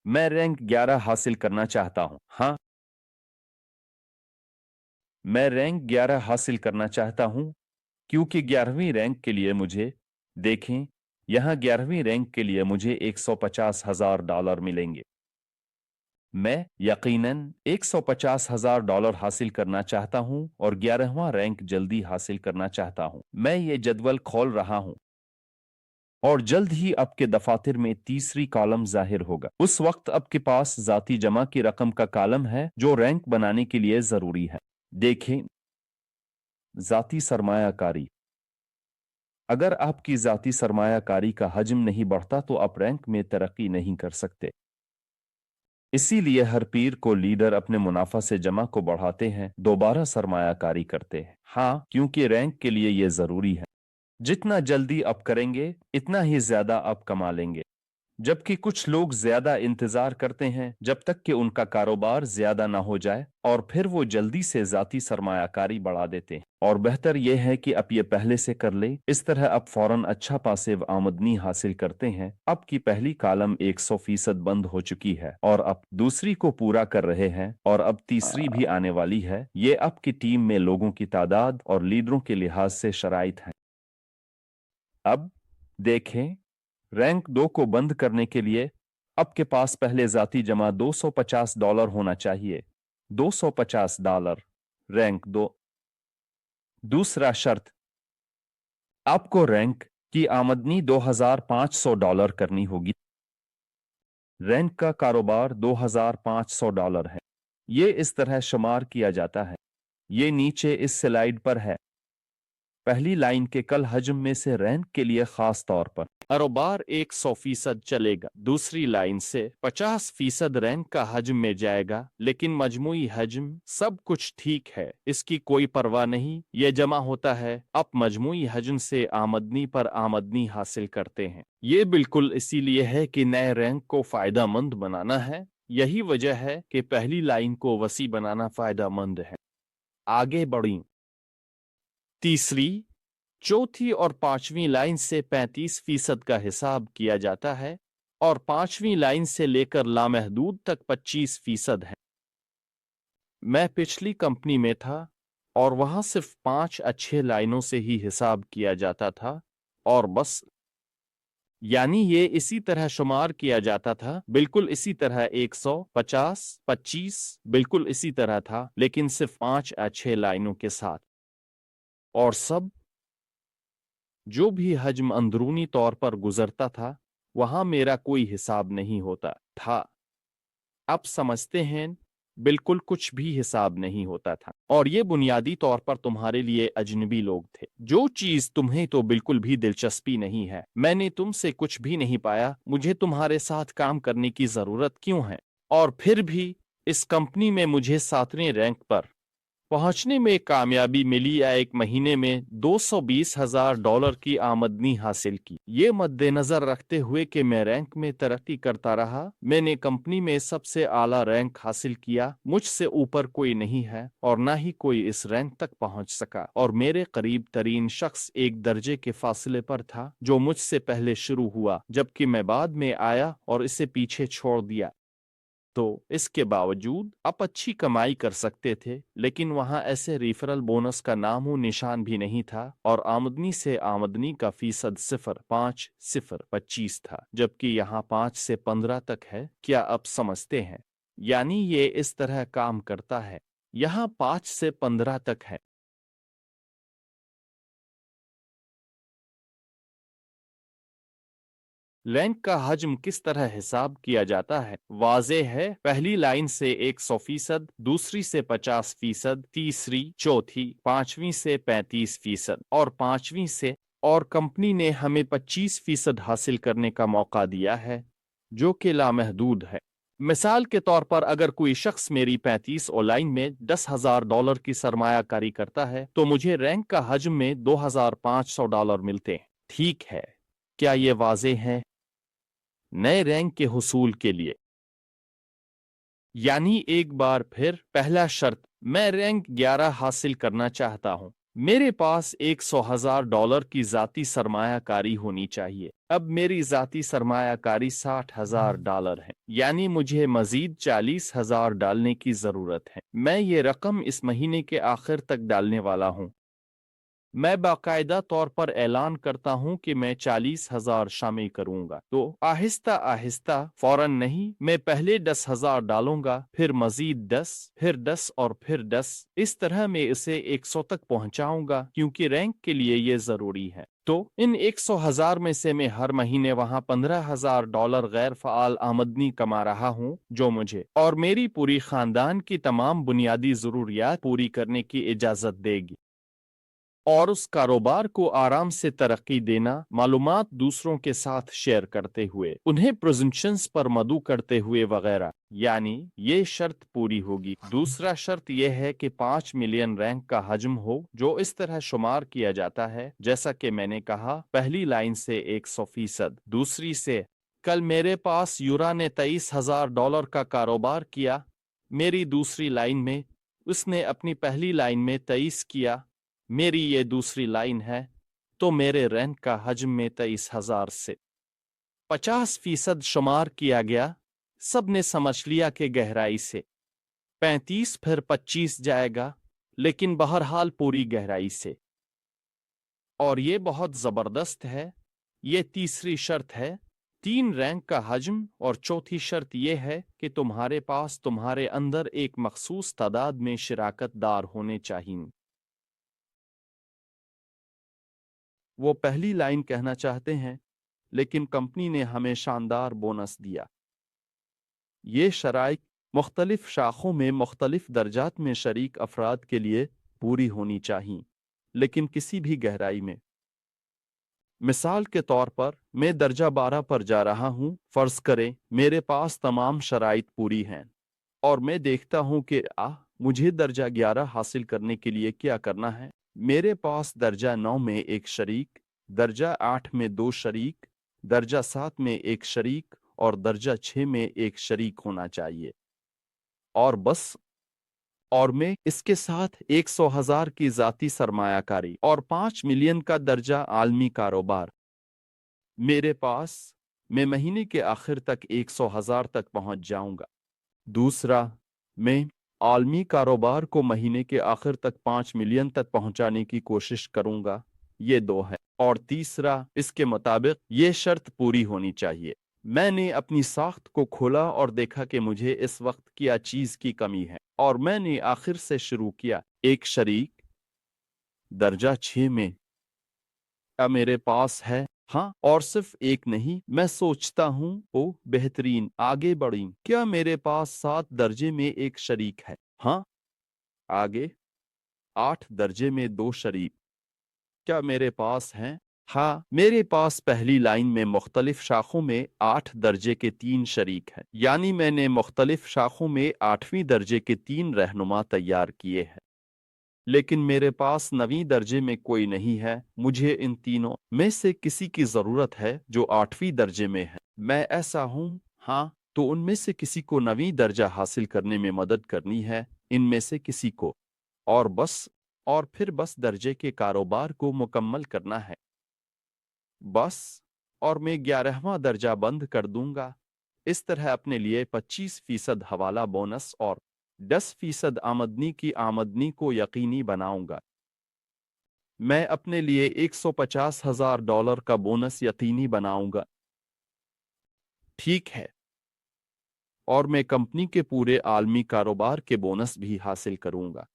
मैं रैंक 11 हासिल करना चाहता हूं। हाँ, मैं रैंक 11 हासिल करना चाहता हूं, क्योंकि 11वीं रैंक के लिए मुझे, देखें, यहां 11वीं रैंक के लिए मुझे $150,000 मिलेंगे। मैं यकीनन $150,000 हासिल करना चाहता हूं और 11वां रैंक जल्दी हासिल करना चाहता हूं। मैं ये जदवल खोल रहा हूं और जल्द ही आपके दफातर में तीसरी कॉलम जाहिर होगा। उस वक्त आपके पास जाती जमा की रकम का कॉलम है जो रैंक बनाने के लिए जरूरी है। देखें, जाती सरमायाकारी। अगर आपकी जाती सरमायाकारी का हजम नहीं बढ़ता तो आप रैंक में तरक्की नहीं कर सकते। इसीलिए हर पीर को लीडर अपने मुनाफा से जमा को बढ़ाते हैं, दोबारा सरमायाकारी करते हैं। हाँ, क्योंकि रैंक के लिए यह जरूरी है। जितना जल्दी आप करेंगे इतना ही ज्यादा आप कमा लेंगे। जबकि कुछ लोग ज्यादा इंतजार करते हैं जब तक कि उनका कारोबार ज्यादा ना हो जाए और फिर वो जल्दी से जाती सरमायाकारी बढ़ा देते हैं। और बेहतर यह है कि आप ये पहले से कर ले। इस तरह आप फौरन अच्छा पासिव आमदनी हासिल करते हैं। आपकी पहली कॉलम 100% बंद हो चुकी है और आप दूसरी को पूरा कर रहे हैं और अब तीसरी भी आने वाली है। ये आपकी टीम में लोगों की तादाद और लीडरों के लिहाज से शराइत हैं। अब देखें, रैंक 2 को बंद करने के लिए आपके पास पहले जाती जमा $250 होना चाहिए। $250। रैंक 2। दूसरा शर्त, आपको रैंक की आमदनी $2500 करनी होगी। रैंक का कारोबार $2500 है। ये इस तरह शुमार किया जाता है। ये नीचे इस स्लाइड पर है। पहली लाइन के कल हजम में से रैंक के लिए खास तौर पर कारोबार 100% चलेगा। दूसरी लाइन से 50% रैंक का हजम में जाएगा, लेकिन मजमूई हजम सब कुछ ठीक है, इसकी कोई परवाह नहीं, ये जमा होता है। आप मजमूई हजम से आमदनी पर आमदनी हासिल करते हैं। ये बिल्कुल इसीलिए है कि नए रैंक को फायदामंद बनाना है। यही वजह है कि पहली लाइन को वसी बनाना फायदामंद है। आगे बढ़ी। तीसरी, चौथी और पांचवी लाइन से 35% का हिसाब किया जाता है और पांचवी लाइन से लेकर लामहदूद तक 25% है। मैं पिछली कंपनी में था और वहां सिर्फ 5 अच्छे लाइनों से ही हिसाब किया जाता था और बस, यानी ये इसी तरह शुमार किया जाता था, बिल्कुल इसी तरह 100, 50, 25 बिल्कुल इसी तरह था, लेकिन सिर्फ 5 अच्छे लाइनों के साथ। और सब जो भी हजम अंदरूनी तौर पर गुजरता था, वहां मेरा कोई हिसाब नहीं होता था। आप समझते हैं, बिल्कुल कुछ भी हिसाब नहीं होता था। और ये बुनियादी तौर पर तुम्हारे लिए अजनबी लोग थे, जो चीज तुम्हें तो बिल्कुल भी दिलचस्पी नहीं है। मैंने तुमसे कुछ भी नहीं पाया, मुझे तुम्हारे साथ काम करने की जरूरत क्यों है? और फिर भी इस कंपनी में मुझे 7वें रैंक पर पहुंचने में कामयाबी मिली या एक महीने में $220,000 की आमदनी हासिल की। ये मद्देनजर रखते हुए कि मैं रैंक में तरक्की करता रहा, मैंने कंपनी में सबसे आला रैंक हासिल किया। मुझसे ऊपर कोई नहीं है और ना ही कोई इस रैंक तक पहुंच सका, और मेरे करीब तरीन शख्स एक दर्जे के फासले पर था जो मुझसे पहले शुरू हुआ, जबकि मैं बाद में आया और इसे पीछे छोड़ दिया। तो इसके बावजूद आप अच्छी कमाई कर सकते थे, लेकिन वहां ऐसे रेफरल बोनस का नामो निशान भी नहीं था और आमदनी से आमदनी का फीसद 0.5, 0.25 था, जबकि यहाँ 5 से 15 तक है। क्या आप समझते हैं? यानी ये इस तरह काम करता है। यहाँ 5 से 15 तक है। रैंक का हजम किस तरह हिसाब किया जाता है वाज़ेह है। पहली लाइन से 100%, दूसरी से 50%, तीसरी, चौथी, पांचवी से 35% और पांचवी से, और कंपनी ने हमें 25% हासिल करने का मौका दिया है, जो कि लामहदूद है। मिसाल के तौर पर अगर कोई शख्स मेरी 35 और लाइन में $10,000 की सरमायाकारी करता है, तो मुझे रैंक का हजम में $2,500 मिलते हैं। ठीक है, क्या ये वाज़ेह है? नए रैंक के हुसूल के लिए, यानी एक बार फिर पहला शर्त, मैं रैंक 11 हासिल करना चाहता हूं। मेरे पास $100,000 की जाती सरमायाकारी होनी चाहिए। अब मेरी जाती सरमायाकारी $60,000 है, यानी मुझे मजीद $40,000 डालने की जरूरत है। मैं ये रकम इस महीने के आखिर तक डालने वाला हूं। मैं बाकायदा तौर पर ऐलान करता हूं कि मैं 40,000 शामिल करूंगा। तो आहिस्ता आहिस्ता, फौरन नहीं, मैं पहले 10,000 डालूंगा, फिर मजीद 10, फिर 10 और फिर 10। इस तरह मैं इसे 100 तक पहुंचाऊंगा, क्योंकि रैंक के लिए ये जरूरी है। तो इन 100,000 में से मैं हर महीने वहां $15,000 गैर फाल आमदनी कमा रहा हूं, जो मुझे और मेरी पूरी खानदान की तमाम बुनियादी जरूरियात पूरी करने की इजाजत देगी। और उस कारोबार को आराम से तरक्की देना, मालूमात दूसरों के साथ शेयर करते हुए, उन्हें प्रेजेंटेशंस पर मदऊ करते हुए वगैरह। यानी ये शर्त पूरी होगी। दूसरा शर्त यह है कि 5 मिलियन रैंक का हजम हो, जो इस तरह शुमार किया जाता है जैसा कि मैंने कहा, पहली लाइन से 100%, दूसरी से, कल मेरे पास यूरा ने $23,000 का कारोबार किया, मेरी दूसरी लाइन में, उसने अपनी पहली लाइन में 23 किया, मेरी ये दूसरी लाइन है, तो मेरे रैंक का हजम में 23,000 से 50% शुमार किया गया। सब ने समझ लिया कि गहराई से 35 फिर 25 जाएगा, लेकिन बहरहाल पूरी गहराई से। और ये बहुत जबरदस्त है। ये तीसरी शर्त है, 3 रैंक का हजम, और चौथी शर्त यह है कि तुम्हारे पास तुम्हारे अंदर एक मखसूस तादाद में शिराकत दार होने चाहिए। वो पहली लाइन कहना चाहते हैं, लेकिन कंपनी ने हमें शानदार बोनस दिया। ये शराइत मुख्तलिफ शाखों में मुख्तलिफ दर्जात में शरीक अफराद के लिए पूरी होनी चाहिए, लेकिन किसी भी गहराई में। मिसाल के तौर पर मैं दर्जा 12 पर जा रहा हूं। फर्ज करें मेरे पास तमाम शराइत पूरी हैं और मैं देखता हूं कि मुझे दर्जा 11 हासिल करने के लिए क्या करना है। मेरे पास दर्जा 9 में एक शरीक, दर्जा 8 में 2 शरीक, दर्जा 7 में एक शरीक और दर्जा 6 में एक शरीक होना चाहिए, और बस। और मैं इसके साथ 100,000 की जाती सरमायाकारी और 5 मिलियन का दर्जा आलमी कारोबार। मेरे पास मैं महीने के आखिर तक 100,000 तक पहुंच जाऊंगा। दूसरा, मैं आलमी कारोबार को महीने के आखिर तक 5 मिलियन तक पहुंचाने की कोशिश करूंगा। ये 2 है। और तीसरा, इसके मुताबिक ये शर्त पूरी होनी चाहिए। मैंने अपनी साख्त को खोला और देखा कि मुझे इस वक्त क्या चीज की कमी है, और मैंने आखिर से शुरू किया। एक शरीक दर्जा 6 में मेरे पास है। हाँ, और सिर्फ एक नहीं, मैं सोचता हूँ ओ बेहतरीन, आगे बढ़ी। क्या मेरे पास 7 दर्जे में एक शरीक है? हाँ, आगे 8 दर्जे में 2 शरीक क्या मेरे पास हैं? हाँ, मेरे पास पहली लाइन में मुख्तलिफ शाखों में 8 दर्जे के 3 शरीक हैं, यानी मैंने मुख्तलिफ शाखों में 8वीं दर्जे के 3 रहनुमा तैयार किए हैं। लेकिन मेरे पास 9वीं दर्जे में कोई नहीं है। मुझे इन तीनों में से किसी की जरूरत है जो 8वीं दर्जे में है। मैं ऐसा हूँ। हाँ, तो उनमें से किसी को 9वीं दर्जा हासिल करने में मदद करनी है, इनमें से किसी को, और बस। और फिर बस दर्जे के कारोबार को मुकम्मल करना है, बस। और मैं 11वां दर्जा बंद कर दूंगा। इस तरह अपने लिए 25% हवाला बोनस और 10% आमदनी की आमदनी को यकीनी बनाऊंगा। मैं अपने लिए $150,000 का बोनस यकीनी बनाऊंगा। ठीक है। और मैं कंपनी के पूरे आलमी कारोबार के बोनस भी हासिल करूंगा,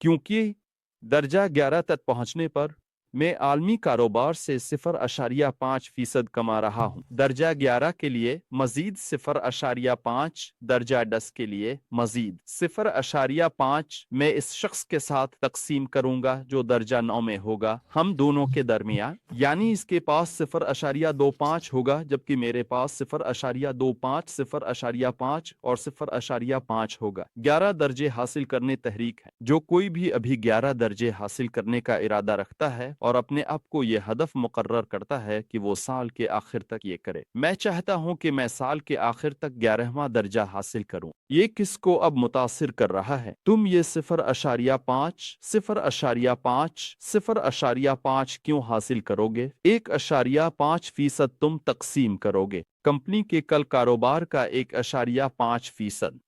क्योंकि दर्जा 11 तक पहुंचने पर मैं आलमी कारोबार से 0.5% कमा रहा हूं। दर्जा 11 के लिए मजीद 0.5, दर्जा 10 के लिए मजीद 0.5 मैं इस शख्स के साथ तकसीम करूंगा जो दर्जा 9 में होगा, हम दोनों के दरमियान। यानी इसके पास 0.25 होगा, जबकि मेरे पास 0.25, 0.5 और 0.5 होगा। 11 दर्जे हासिल करने तहरीक है। जो कोई भी अभी 11 दर्जे हासिल करने का इरादा रखता है और अपने आप को यह हदफ मुकर्रर करता है कि वो साल के आखिर तक ये करे। मैं चाहता हूं कि मैं साल के आखिर तक 11वां दर्जा हासिल करूं। ये किसको अब मुतासिर कर रहा है? तुम ये 0.5, 0.5, 0.5 क्यों हासिल करोगे? 1.5% तुम तकसीम करोगे। कंपनी के कल कारोबार का 1.5%।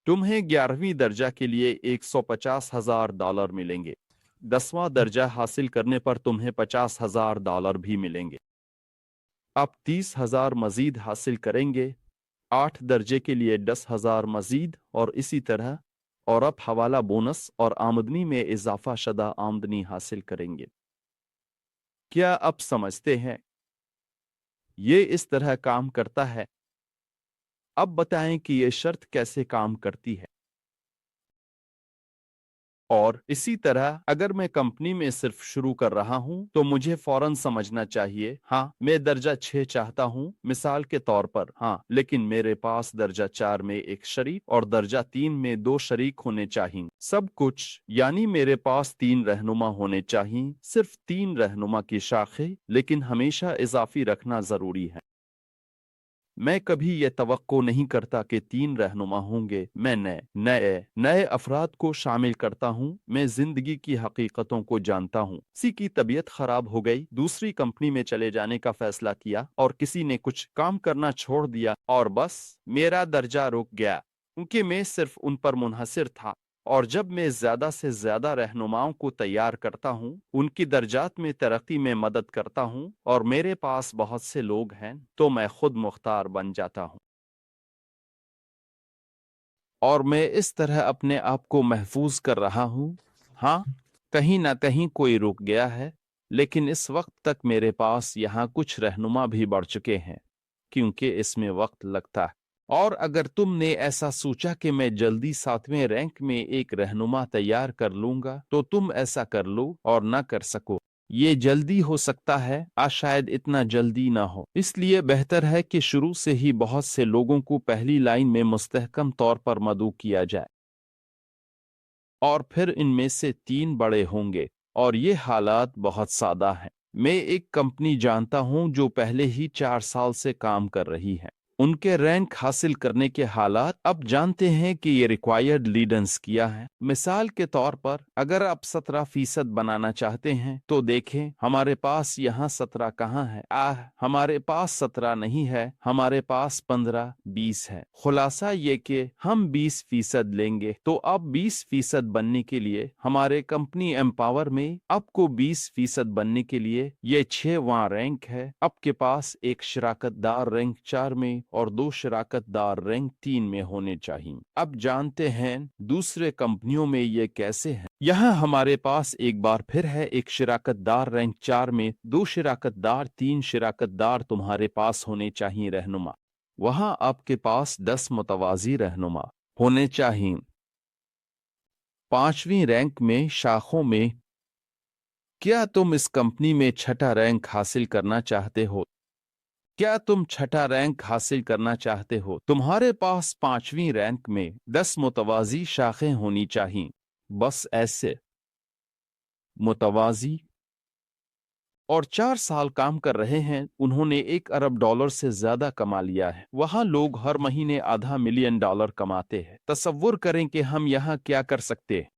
तुम्हें 11वीं दर्जा के लिए $150,000 मिलेंगे। 10वां दर्जा हासिल करने पर तुम्हें $50,000 भी मिलेंगे। अब 30,000 मजीद हासिल करेंगे। 8 दर्जे के लिए 10,000 मजीद, और इसी तरह। और अब हवाला बोनस और आमदनी में इजाफा शदा आमदनी हासिल करेंगे। क्या अब समझते हैं? ये इस तरह काम करता है। अब बताएं कि ये शर्त कैसे काम करती है। और इसी तरह अगर मैं कंपनी में सिर्फ शुरू कर रहा हूं तो मुझे फौरन समझना चाहिए, हाँ मैं दर्जा 6 चाहता हूं, मिसाल के तौर पर। हाँ, लेकिन मेरे पास दर्जा 4 में एक शरीक और दर्जा 3 में 2 शरीक होने चाहिए। सब कुछ, यानी मेरे पास 3 रहनुमा होने चाहिए, सिर्फ 3 रहनुमा की शाखें, लेकिन हमेशा इजाफी रखना जरूरी है। मैं कभी ये तवक्को नहीं करता कि 3 रहनुमा होंगे। मैं नए अफराद को शामिल करता हूँ। मैं जिंदगी की हकीकतों को जानता हूँ। किसी की तबीयत खराब हो गई, दूसरी कंपनी में चले जाने का फैसला किया, और किसी ने कुछ काम करना छोड़ दिया, और बस मेरा दर्जा रुक गया क्योंकि मैं सिर्फ उन पर मुनहसिर था। اور جب میں زیادہ سے زیادہ رہنماؤں کو تیار کرتا ہوں، ان کی درجات میں ترقی میں مدد کرتا ہوں، اور میرے پاس بہت سے لوگ ہیں، تو میں خود مختار بن جاتا ہوں، اور میں اس طرح اپنے آپ کو محفوظ کر رہا ہوں۔ ہاں، کہیں نہ کہیں کوئی رک گیا ہے، لیکن اس وقت تک میرے پاس یہاں کچھ رہنما بھی بڑھ چکے ہیں، کیونکہ اس میں وقت لگتا ہے۔ اور اگر تم نے ایسا سوچا کہ میں جلدی 7ویں رینک میں ایک رہنما تیار کر لوں گا، تو تم ایسا کر لو اور نہ کر سکو۔ یہ جلدی ہو سکتا ہے، شاید اتنا جلدی نہ ہو۔ اس لیے بہتر ہے کہ شروع سے ہی بہت سے لوگوں کو پہلی لائن میں مستحکم طور پر مدعو کیا جائے، اور پھر ان میں سے 3 بڑے ہوں گے، اور یہ حالات بہت سادہ ہیں۔ میں ایک کمپنی جانتا ہوں جو پہلے ہی 4 سال سے کام کر رہی ہے۔ ان کے رینک حاصل کرنے کے حالات اب جانتے ہیں کہ یہ ریکوائرڈ لیڈنس کیا ہے۔ مثال کے طور پر اگر آپ 17% بنانا چاہتے ہیں تو دیکھیں ہمارے پاس یہاں 17 کہاں ہے؟ ہمارے پاس 17 نہیں ہے، ہمارے پاس 15-20 ہے۔ خلاصہ یہ کہ ہم 20% لیں گے، تو اب 20% بننے کے لیے ہمارے کمپنی ایمپاور میں آپ کو 20% بننے کے لیے یہ 6واں رینک ہے۔ آپ کے پاس ایک شراکت دار رینک 4 میں اور 2 شراکت دار رینک 3 میں ہونے چاہیے۔ اب جانتے ہیں دوسرے کمپنیوں میں یہ کیسے ہے۔ یہاں ہمارے پاس ایک بار پھر ہے ایک شراکت دار رینک 4 میں، 2 شراکت دار، 3 شراکت دار تمہارے پاس ہونے چاہیے رہنما۔ وہاں آپ کے پاس 10 متوازی رہنما ہونے چاہیے۔ 5ویں رینک میں شاخوں میں، کیا تم اس کمپنی میں 6 رینک حاصل کرنا چاہتے ہو؟ کیا تم 6 رینک حاصل کرنا چاہتے ہو؟ تمہارے پاس 5ویں رینک میں 10 متوازی شاخیں ہونی چاہیے، بس ایسے متوازی، اور 4 سال کام کر رہے ہیں۔ انہوں نے $1 ارب سے زیادہ کما لیا ہے۔ وہاں لوگ ہر مہینے $500,000 کماتے ہیں۔ تصور کریں کہ ہم یہاں کیا کر سکتے ہیں۔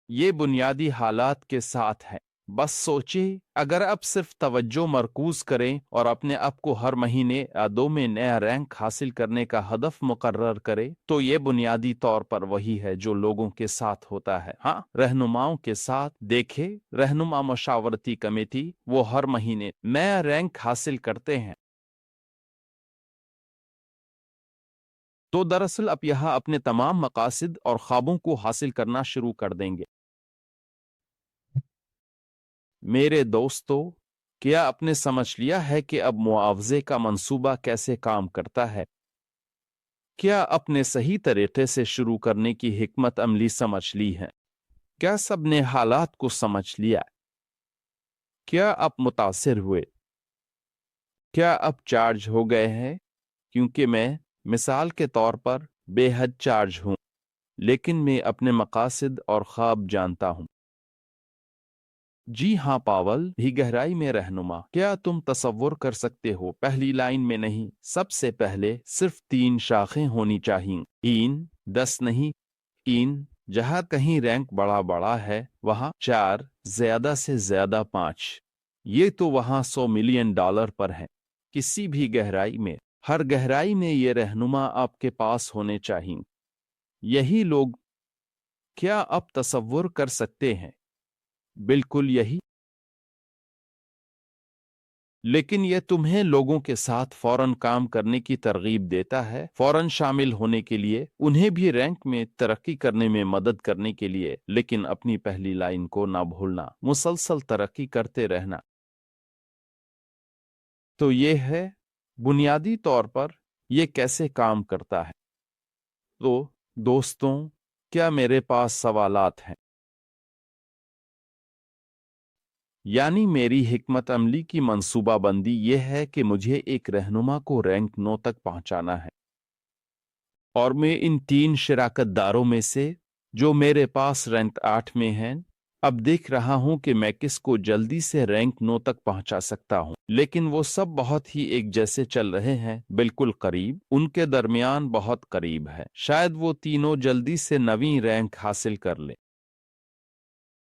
یہ بنیادی حالات کے ساتھ ہے۔ بس سوچیں، اگر آپ صرف توجہ مرکوز کریں اور اپنے آپ کو ہر مہینے یا 2 میں نیا رینک حاصل کرنے کا ہدف مقرر کریں، تو یہ بنیادی طور پر وہی ہے جو لوگوں کے ساتھ ہوتا ہے۔ ہاں، رہنماؤں کے ساتھ دیکھیں، رہنما مشاورتی کمیٹی، وہ ہر مہینے نیا رینک حاصل کرتے ہیں۔ تو دراصل آپ یہاں اپنے تمام مقاصد اور خوابوں کو حاصل کرنا شروع کر دیں گے۔ میرے دوستو، کیا آپ نے سمجھ لیا ہے کہ اب معاوضے کا منصوبہ کیسے کام کرتا ہے؟ کیا آپ نے صحیح طریقے سے شروع کرنے کی حکمت عملی سمجھ لی ہے؟ کیا سب نے حالات کو سمجھ لیا؟ کیا آپ متاثر ہوئے؟ کیا آپ چارج ہو گئے ہیں؟ کیونکہ میں مثال کے طور پر بے حد چارج ہوں، لیکن میں اپنے مقاصد اور خواب جانتا ہوں۔ جی ہاں پاول، بھی گہرائی میں رہنما۔ کیا تم تصور کر سکتے ہو، پہلی لائن میں نہیں، سب سے پہلے صرف 3 شاخیں ہونی چاہیے، 10 نہیں، 3۔ جہاں کہیں رینک بڑا ہے وہاں 4، زیادہ سے زیادہ 5۔ یہ تو وہاں $100 ملین پر ہے۔ کسی بھی گہرائی میں، ہر گہرائی میں یہ رہنما آپ کے پاس ہونے چاہیے۔ یہی لوگ، کیا آپ تصور کر سکتے ہیں؟ بالکل یہی۔ لیکن یہ تمہیں لوگوں کے ساتھ فوراً کام کرنے کی ترغیب دیتا ہے، فوراً شامل ہونے کے لیے، انہیں بھی رینک میں ترقی کرنے میں مدد کرنے کے لیے، لیکن اپنی پہلی لائن کو نہ بھولنا، مسلسل ترقی کرتے رہنا۔ تو یہ ہے بنیادی طور پر یہ کیسے کام کرتا ہے۔ تو دوستوں، کیا میرے پاس سوالات ہیں؟ یعنی میری حکمت عملی کی منصوبہ بندی یہ ہے کہ مجھے ایک رہنما کو رینک 9 تک پہنچانا ہے، اور میں ان 3 شراکت داروں میں سے جو میرے پاس رینک 8 میں ہیں، اب دیکھ رہا ہوں کہ میں کس کو جلدی سے رینک 9 تک پہنچا سکتا ہوں۔ لیکن وہ سب بہت ہی ایک جیسے چل رہے ہیں، بالکل قریب، ان کے درمیان بہت قریب ہے۔ شاید وہ تینوں جلدی سے 9ویں رینک حاصل کر لیں،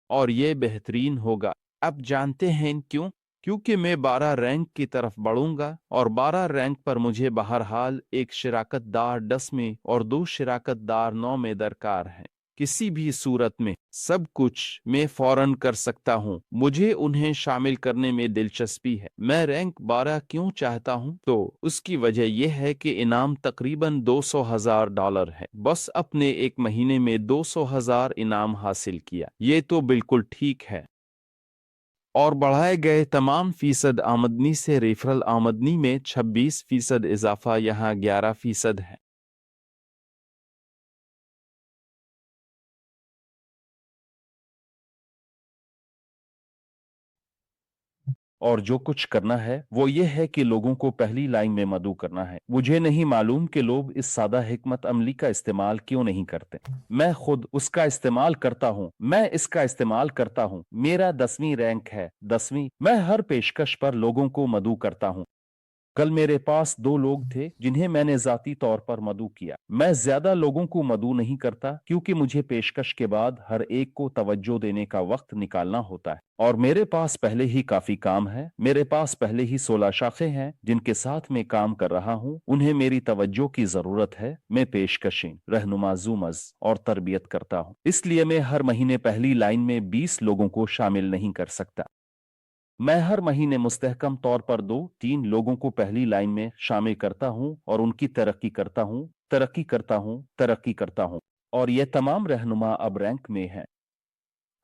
اور یہ بہترین ہوگا۔ اب جانتے ہیں کیوں؟ کیونکہ میں 12 رینک کی طرف بڑھوں گا، اور 12 رینک پر مجھے بہرحال ایک شراکت دار 10 میں اور 2 شراکت دار 9 میں درکار ہیں۔ किसी भी सूरत में सब कुछ मैं फौरन कर सकता हूँ। मुझे उन्हें शामिल करने में दिलचस्पी है। मैं रैंक 12 क्यों चाहता हूँ? तो उसकी वजह यह है कि इनाम तकरीबन $200,000 है। बस अपने एक महीने में 200,000 इनाम हासिल किया। ये तो बिल्कुल ठीक है। और बढ़ाए गए तमाम फीसद आमदनी से रेफरल आमदनी में 26% इजाफा यहाँ 11% है। और जो कुछ करना है वो ये है कि लोगों को पहली लाइन में मदऊ करना है। मुझे नहीं मालूम कि लोग इस सादा हिकमत अमली का इस्तेमाल क्यों नहीं करते। मैं खुद उसका इस्तेमाल करता हूँ। मैं इसका इस्तेमाल करता हूँ। मेरा 10वीं रैंक है। 10वीं। मैं हर पेशकश पर लोगों को मदऊ करता हूँ। कल मेरे पास 2 लोग थे जिन्हें मैंने जाती तौर पर मदऊ किया। मैं ज्यादा लोगों को मदऊ नहीं करता क्योंकि मुझे पेशकश के बाद हर एक को तवज्जो देने का वक्त निकालना होता है और मेरे पास पहले ही काफी काम है। मेरे पास पहले ही 16 शाखें हैं जिनके साथ मैं काम कर रहा हूँ। उन्हें मेरी तवज्जो की जरूरत है। मैं पेशकशें, रहनुमा, जूमज और तरबियत करता हूँ। इसलिए मैं हर महीने पहली लाइन में 20 लोगों को शामिल नहीं कर सकता। मैं हर महीने मुस्तहकम तौर पर 2-3 लोगों को पहली लाइन में शामिल करता हूं और उनकी तरक्की करता हूं, तरक्की करता हूं, तरक्की करता हूं। और ये तमाम रहनुमा अब रैंक में हैं।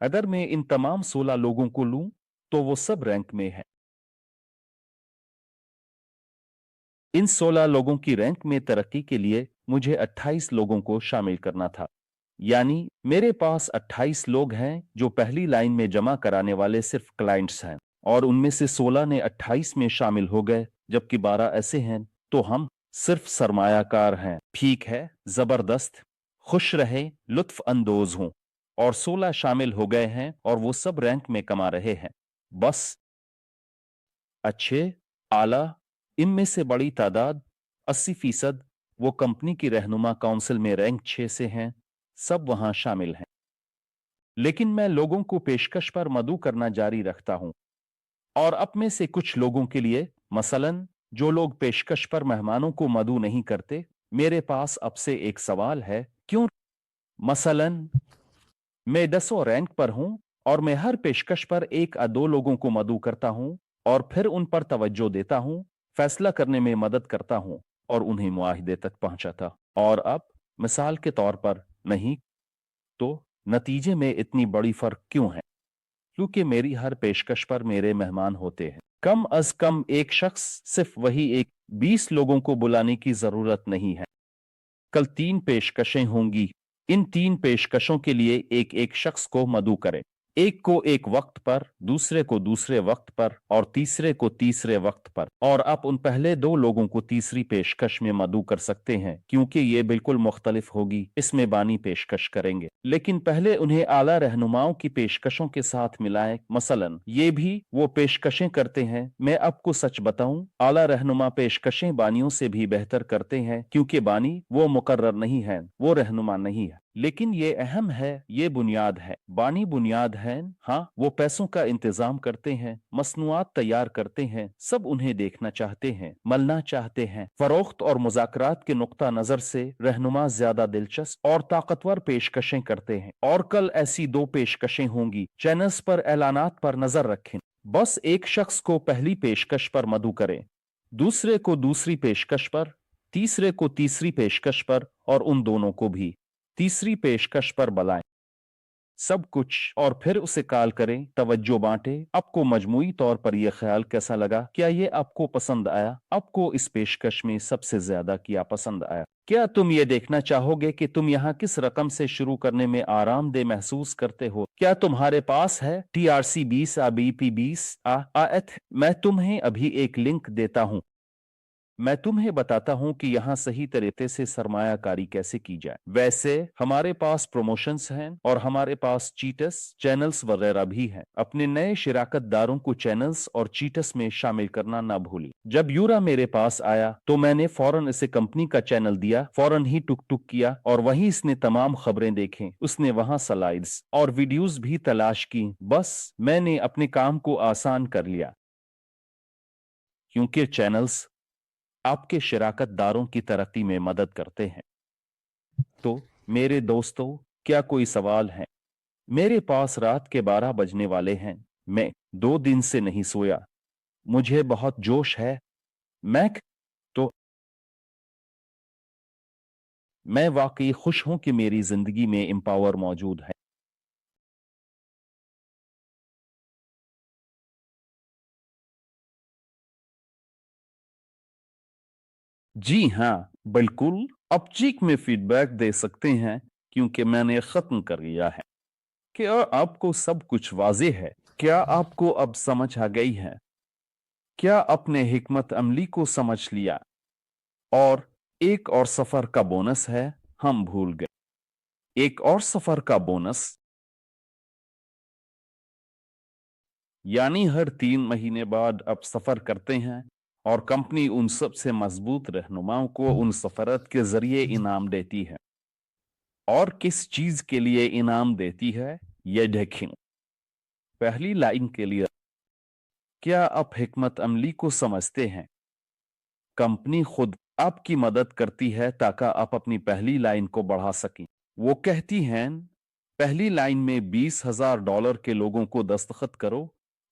अगर मैं इन तमाम 16 लोगों को लूं तो वो सब रैंक में हैं। इन 16 लोगों की रैंक में तरक्की के लिए मुझे 28 लोगों को शामिल करना था। यानी मेरे पास 28 लोग हैं जो पहली लाइन में जमा कराने वाले सिर्फ क्लाइंट्स हैं और उनमें से 16 ने 28 में शामिल हो गए जबकि 12 ऐसे हैं। तो हम सिर्फ सरमायाकार हैं। ठीक है, जबरदस्त। खुश रहे, लुत्फ अंदोज हों। और 16 शामिल हो गए हैं और वो सब रैंक में कमा रहे हैं। बस अच्छे, आला, इनमें से बड़ी तादाद 80% वो कंपनी की रहनुमा काउंसिल में रैंक 6 से हैं। सब वहां शामिल हैं। लेकिन मैं लोगों को पेशकश पर मदऊ करना जारी रखता हूं और अब में से कुछ लोगों के लिए, मसलन जो लोग पेशकश पर मेहमानों को मदऊ नहीं करते, मेरे पास अब से एक सवाल है। क्यों? मसलन मैं 10 रैंक पर हूं और मैं हर पेशकश पर 1 या 2 लोगों को मदऊ करता हूं और फिर उन पर तवज्जो देता हूं, फैसला करने में मदद करता हूं और उन्हें मुआहिदे तक पहुंचाता। और अब मिसाल के तौर पर नहीं तो नतीजे में इतनी बड़ी फर्क क्यों है? क्योंकि मेरी हर पेशकश पर मेरे मेहमान होते हैं। कम अज कम एक शख्स, सिर्फ वही एक, 20 लोगों को बुलाने की जरूरत नहीं है। कल 3 पेशकशें होंगी। इन 3 पेशकशों के लिए एक एक शख्स को मदऊ करें। एक को एक वक्त पर, दूसरे को दूसरे वक्त पर और तीसरे को तीसरे वक्त पर। और आप उन पहले 2 लोगों को तीसरी पेशकश में मदऊ कर सकते हैं क्योंकि ये बिल्कुल मुख्तलिफ होगी। इसमें बानी पेशकश करेंगे लेकिन पहले उन्हें आला रहनुमाओं की पेशकशों के साथ मिलाएं। मसलन ये भी वो पेशकशें करते हैं। मैं आपको सच बताऊं, आला रहनुमा पेशकशें बानियों से भी बेहतर करते हैं क्योंकि बानी वो मुकर्रर नहीं है, वो रहनुमा नहीं है। लेकिन ये अहम है, ये बुनियाद है। बानी बुनियाद है। हाँ, वो पैसों का इंतजाम करते हैं, मसनूआत तैयार करते हैं, सब उन्हें देखना चाहते हैं, मलना चाहते हैं। फरोख्त और मुज़ाकरात के नुक्ता नजर से रहनुमा ज्यादा दिलचस्प और ताकतवर पेशकशें करते हैं। और कल ऐसी 2 पेशकशें होंगी। चैनल्स पर ऐलानात पर नजर रखें। बस एक शख्स को पहली पेशकश पर मदऊ करें, दूसरे को दूसरी पेशकश पर, तीसरे को तीसरी पेशकश पर और उन दोनों को भी तीसरी पेशकश पर बुलाएं। सब कुछ और फिर उसे कॉल करें, तवज्जो बांटे। आपको मजमूई तौर पर यह ख्याल कैसा लगा? क्या ये आपको पसंद आया? आपको इस पेशकश में सबसे ज्यादा क्या पसंद आया? क्या तुम ये देखना चाहोगे कि तुम यहाँ किस रकम से शुरू करने में आरामदेह महसूस करते हो? क्या तुम्हारे पास है TRC 20 या BP 20? मैं तुम्हें अभी एक लिंक देता हूँ। मैं तुम्हें बताता हूं कि यहाँ सही तरीके से सरमायाकारी कैसे की जाए। वैसे हमारे पास प्रमोशंस हैं और हमारे पास चीटस, चैनल्स वगैरह भी हैं। अपने नए शिराकतदारों को चैनल्स और चीटस में शामिल करना ना भूली। जब यूरा मेरे पास आया तो मैंने फौरन इसे कंपनी का चैनल दिया, फौरन ही टुक टुक किया और वहीं इसने तमाम खबरें देखें। उसने वहां स्लाइड्स और वीडियोस भी तलाश की। बस मैंने अपने काम को आसान कर लिया क्योंकि चैनल्स आपके शिराकतदारों की तरक्की में मदद करते हैं। तो मेरे दोस्तों, क्या कोई सवाल है? मेरे पास रात के 12 बजने वाले हैं। मैं 2 दिन से नहीं सोया। मुझे बहुत जोश है। मैक, तो मैं वाकई खुश हूं कि मेरी जिंदगी में एम्पावर मौजूद है। जी हाँ, बिल्कुल। आप चीख में फीडबैक दे सकते हैं क्योंकि मैंने खत्म कर लिया है। क्या आपको सब कुछ वाज़ेह है? क्या आपको अब समझ आ गई है? क्या आपने हिकमत अमली को समझ लिया? और एक और सफर का बोनस है, हम भूल गए। एक और सफर का बोनस, यानी हर 3 महीने बाद आप सफर करते हैं और कंपनी उन सबसे मजबूत रहनुमाओं को उन सफरत के जरिए इनाम देती है। और किस चीज के लिए इनाम देती है, ये देखें। पहली लाइन के लिए, क्या आप हिकमत अमली को समझते हैं? कंपनी खुद आपकी मदद करती है ताकि आप अपनी पहली लाइन को बढ़ा सकें। वो कहती हैं, पहली लाइन में $20,000 के लोगों को दस्तखत करो।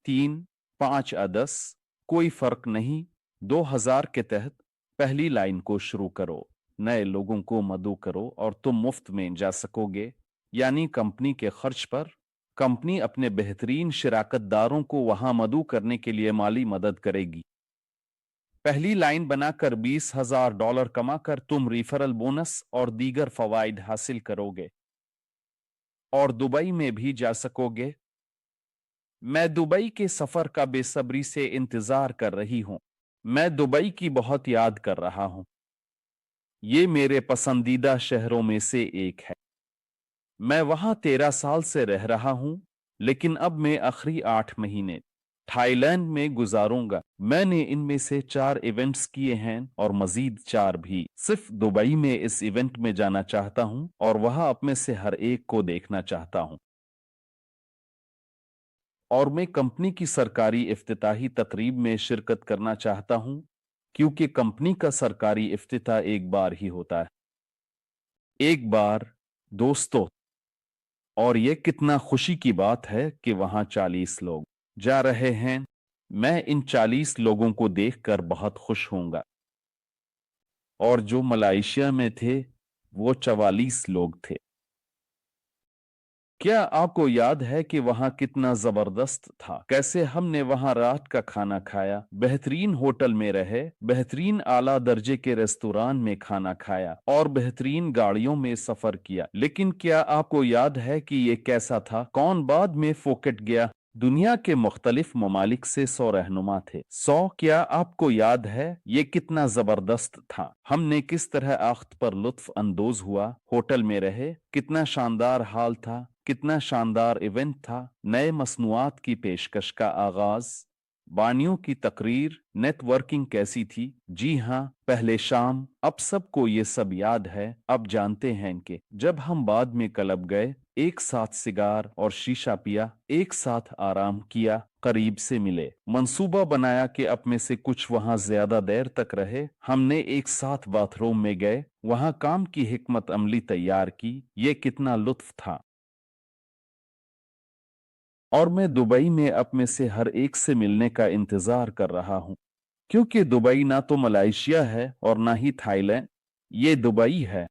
3, 5 या 10, कोई फर्क नहीं। 2000 के तहत पहली लाइन को शुरू करो। नए लोगों को मदऊ करो और तुम मुफ्त में जा सकोगे, यानी कंपनी के खर्च पर। कंपनी अपने बेहतरीन शिराकतदारों को वहां मदऊ करने के लिए माली मदद करेगी। पहली लाइन बनाकर $20,000 कमाकर तुम रिफरल बोनस और दीगर फवाइद हासिल करोगे और दुबई में भी जा सकोगे। मैं दुबई के सफर का बेसब्री से इंतजार कर रही हूं। मैं दुबई की बहुत याद कर रहा हूं। ये मेरे पसंदीदा शहरों में से एक है। मैं वहां 13 साल से रह रहा हूं, लेकिन अब मैं आखिरी 8 महीने थाईलैंड में गुजारूंगा। मैंने इनमें से 4 इवेंट्स किए हैं और मजीद 4 भी। सिर्फ दुबई में इस इवेंट में जाना चाहता हूं और वहां अपने से हर एक को देखना चाहता हूं। और मैं कंपनी की सरकारी इफ्तिताही तकरीब में शिरकत करना चाहता हूं, क्योंकि कंपनी का सरकारी इफ्तिताह एक बार ही होता है। एक बार, दोस्तों। और ये कितना खुशी की बात है कि वहां 40 लोग जा रहे हैं। मैं इन 40 लोगों को देखकर बहुत खुश होऊंगा। और जो मलेशिया में थे, वो 44 लोग थे। क्या आपको याद है कि वहां कितना जबरदस्त था? कैसे हमने वहां रात का खाना खाया, बेहतरीन होटल में रहे, बेहतरीन आला दर्जे के रेस्तोरां में खाना खाया और बेहतरीन गाड़ियों में सफर किया। लेकिन क्या आपको याद है कि ये कैसा था? कौन बाद में फोकट गया? दुनिया के मुख्तलिफ ममालिक से 100 रहनुमा थे। 100, क्या आपको याद है ये कितना जबरदस्त था? हमने किस तरह आख्त पर लुत्फ अंदोज हुआ, होटल में रहे, कितना शानदार हाल था, कितना शानदार इवेंट था। नए मसनूआत की पेशकश का आगाज, बानियों की तकरीर, नेटवर्किंग कैसी थी? जी हाँ, पहले शाम। अब सबको ये सब याद है। अब जानते हैं कि जब हम बाद में क्लब गए, एक साथ सिगार और शीशा पिया, एक साथ आराम किया, करीब से मिले, मंसूबा बनाया कि अब में से कुछ वहां ज्यादा देर तक रहे। हमने एक साथ बाथरूम में गए, वहां काम की हिकमत अमली तैयार की। ये कितना लुत्फ था। और मैं दुबई में अपने से हर एक से मिलने का इंतजार कर रहा हूं, क्योंकि दुबई ना तो मलेशिया है और ना ही थाईलैंड। ये दुबई है।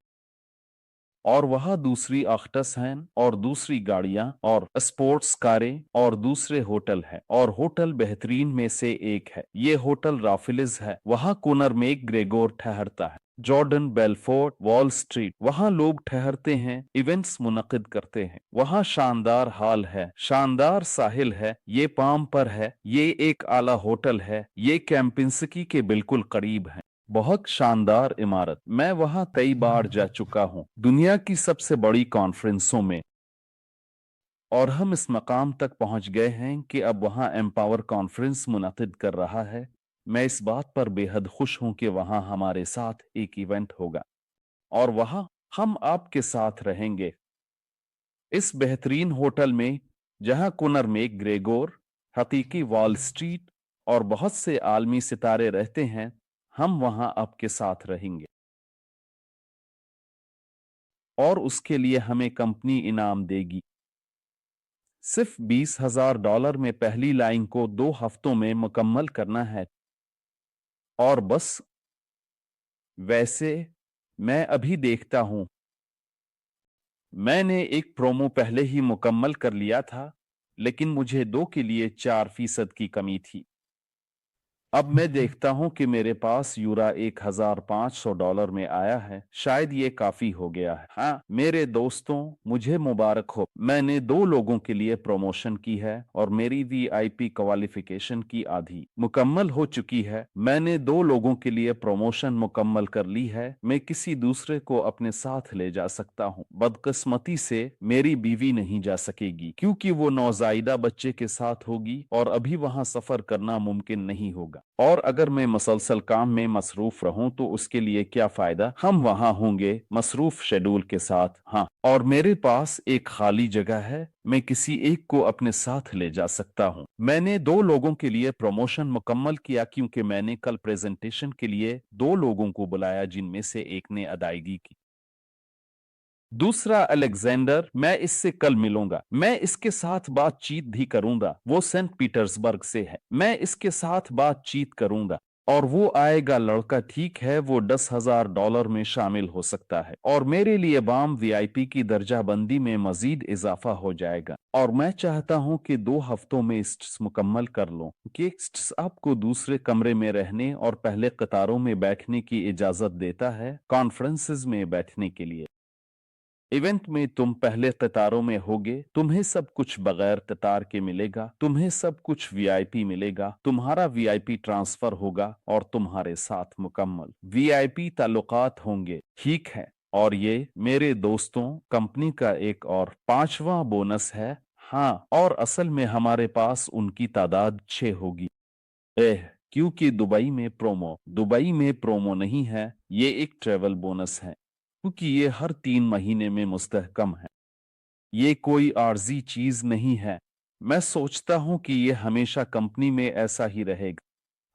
और वहां दूसरी अख्टस हैं और दूसरी गाड़ियां और स्पोर्ट्स कारें और दूसरे होटल है। और होटल बेहतरीन में से एक है। ये होटल राफिलिज है। वहां कोनर में ग्रेगोर ठहरता है। जॉर्डन बेलफोर्ट, वॉल स्ट्रीट, वहां लोग ठहरते हैं, इवेंट्स मुनक्किद करते हैं। वहां शानदार हाल है, शानदार साहिल है, ये पाम पर है, ये एक आला होटल है, ये कैंपिंसकी के बिल्कुल करीब है। बहुत शानदार इमारत। मैं वहां कई बार जा चुका हूं, दुनिया की सबसे बड़ी कॉन्फ्रेंसों में। और हम इस मकाम तक पहुंच गए हैं कि अब वहां एम्पावर कॉन्फ्रेंस मुनक्किद कर रहा है। मैं इस बात पर बेहद खुश हूं कि वहां हमारे साथ एक इवेंट होगा और वहां हम आपके साथ रहेंगे, इस बेहतरीन होटल में, जहां कुनर में ग्रेगोर, हकीकी वॉल स्ट्रीट और बहुत से आलमी सितारे रहते हैं। हम वहां आपके साथ रहेंगे। और उसके लिए हमें कंपनी इनाम देगी। सिर्फ $20,000 में पहली लाइन को 2 हफ्तों में मुकम्मल करना है। और बस वैसे मैं अभी देखता हूं। मैंने एक प्रोमो पहले ही मुकम्मल कर लिया था, लेकिन मुझे 2 के लिए 4% की कमी थी। अब मैं देखता हूं कि मेरे पास यूरा $1,500 में आया है। शायद ये काफी हो गया है। हाँ मेरे दोस्तों, मुझे मुबारक हो। मैंने 2 लोगों के लिए प्रमोशन की है और मेरी वीआईपी क्वालिफिकेशन की आधी मुकम्मल हो चुकी है। मैंने 2 लोगों के लिए प्रमोशन मुकम्मल कर ली है। मैं किसी दूसरे को अपने साथ ले जा सकता हूँ। बदकिस्मती से मेरी बीवी नहीं जा सकेगी, क्योंकि वो नौजायदा बच्चे के साथ होगी और अभी वहां सफर करना मुमकिन नहीं होगा। और अगर मैं मसलसल काम में मसरूफ रहूं तो उसके लिए क्या फायदा। हम वहां होंगे मसरूफ शेड्यूल के साथ। हाँ, और मेरे पास एक खाली जगह है। मैं किसी एक को अपने साथ ले जा सकता हूं। मैंने 2 लोगों के लिए प्रमोशन मुकम्मल किया, क्योंकि मैंने कल प्रेजेंटेशन के लिए 2 लोगों को बुलाया, जिनमें से एक ने अदायगी की। दूसरा अलेक्जेंडर, मैं इससे कल मिलूंगा। मैं इसके साथ बातचीत भी करूंगा। वो सेंट पीटर्सबर्ग से है। मैं इसके साथ बातचीत करूंगा और वो आएगा। लड़का ठीक है, वो $10,000 में शामिल हो सकता है और मेरे लिए बाम वीआईपी की दर्जा बंदी में मजीद इजाफा हो जाएगा। और मैं चाहता हूं कि 2 हफ्तों में स्ट्स मुकम्मल कर लूं, कि स्ट्स आपको दूसरे कमरे में रहने और पहले कतारों में बैठने की इजाजत देता है, कॉन्फ्रेंसेस में बैठने के लिए। इवेंट में तुम पहले कतारों में होगे। तुम्हें सब कुछ बगैर कतार के मिलेगा। तुम्हें सब कुछ वीआईपी मिलेगा। तुम्हारा वीआईपी ट्रांसफर होगा और तुम्हारे साथ मुकम्मल वीआईपी ताल्लुकात होंगे। ठीक है। और ये मेरे दोस्तों, कंपनी का एक और 5वां बोनस है। हाँ, और असल में हमारे पास उनकी तादाद 6 होगी। क्योंकि दुबई में प्रोमो नहीं है, ये एक ट्रेवल बोनस है, क्योंकि ये हर 3 महीने में मुस्तहकम है। ये कोई आर्जी चीज नहीं है। मैं सोचता हूं कि ये हमेशा कंपनी में ऐसा ही रहेगा।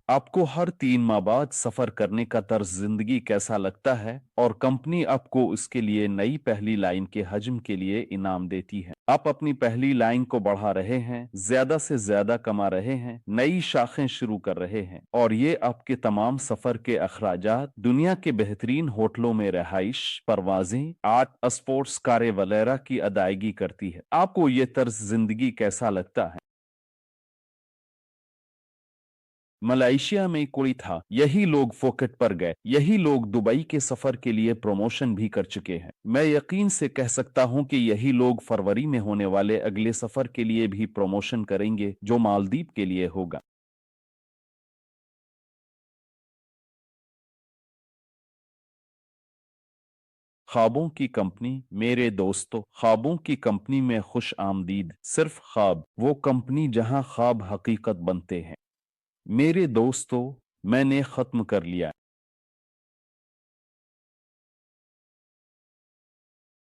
आपको हर 3 माह बाद सफर करने का तर्ज जिंदगी कैसा लगता है, और कंपनी आपको इसके लिए नई पहली लाइन के हजम के लिए इनाम देती है। आप अपनी पहली लाइन को बढ़ा रहे हैं, ज्यादा से ज्यादा कमा रहे हैं, नई शाखें शुरू कर रहे हैं, और ये आपके तमाम सफर के अखराजात, दुनिया के बेहतरीन होटलों में रहाइश, परवाजें, आर्ट स्पोर्ट्स कारें वगैरह की अदायगी करती है। आपको ये तर्ज जिंदगी कैसा लगता है? मलेशिया में कोई था, यही लोग फोकट पर गए, यही लोग दुबई के सफर के लिए प्रमोशन भी कर चुके हैं। मैं यकीन से कह सकता हूं कि यही लोग फरवरी में होने वाले अगले सफर के लिए भी प्रमोशन करेंगे, जो मालदीव के लिए होगा। ख्वाबों की कंपनी, मेरे दोस्तों, ख्वाबों की कंपनी में खुश आमदीद। सिर्फ ख्वाब, वो कंपनी जहां ख्वाब हकीकत बनते हैं। मेरे दोस्तों, मैंने खत्म कर लिया।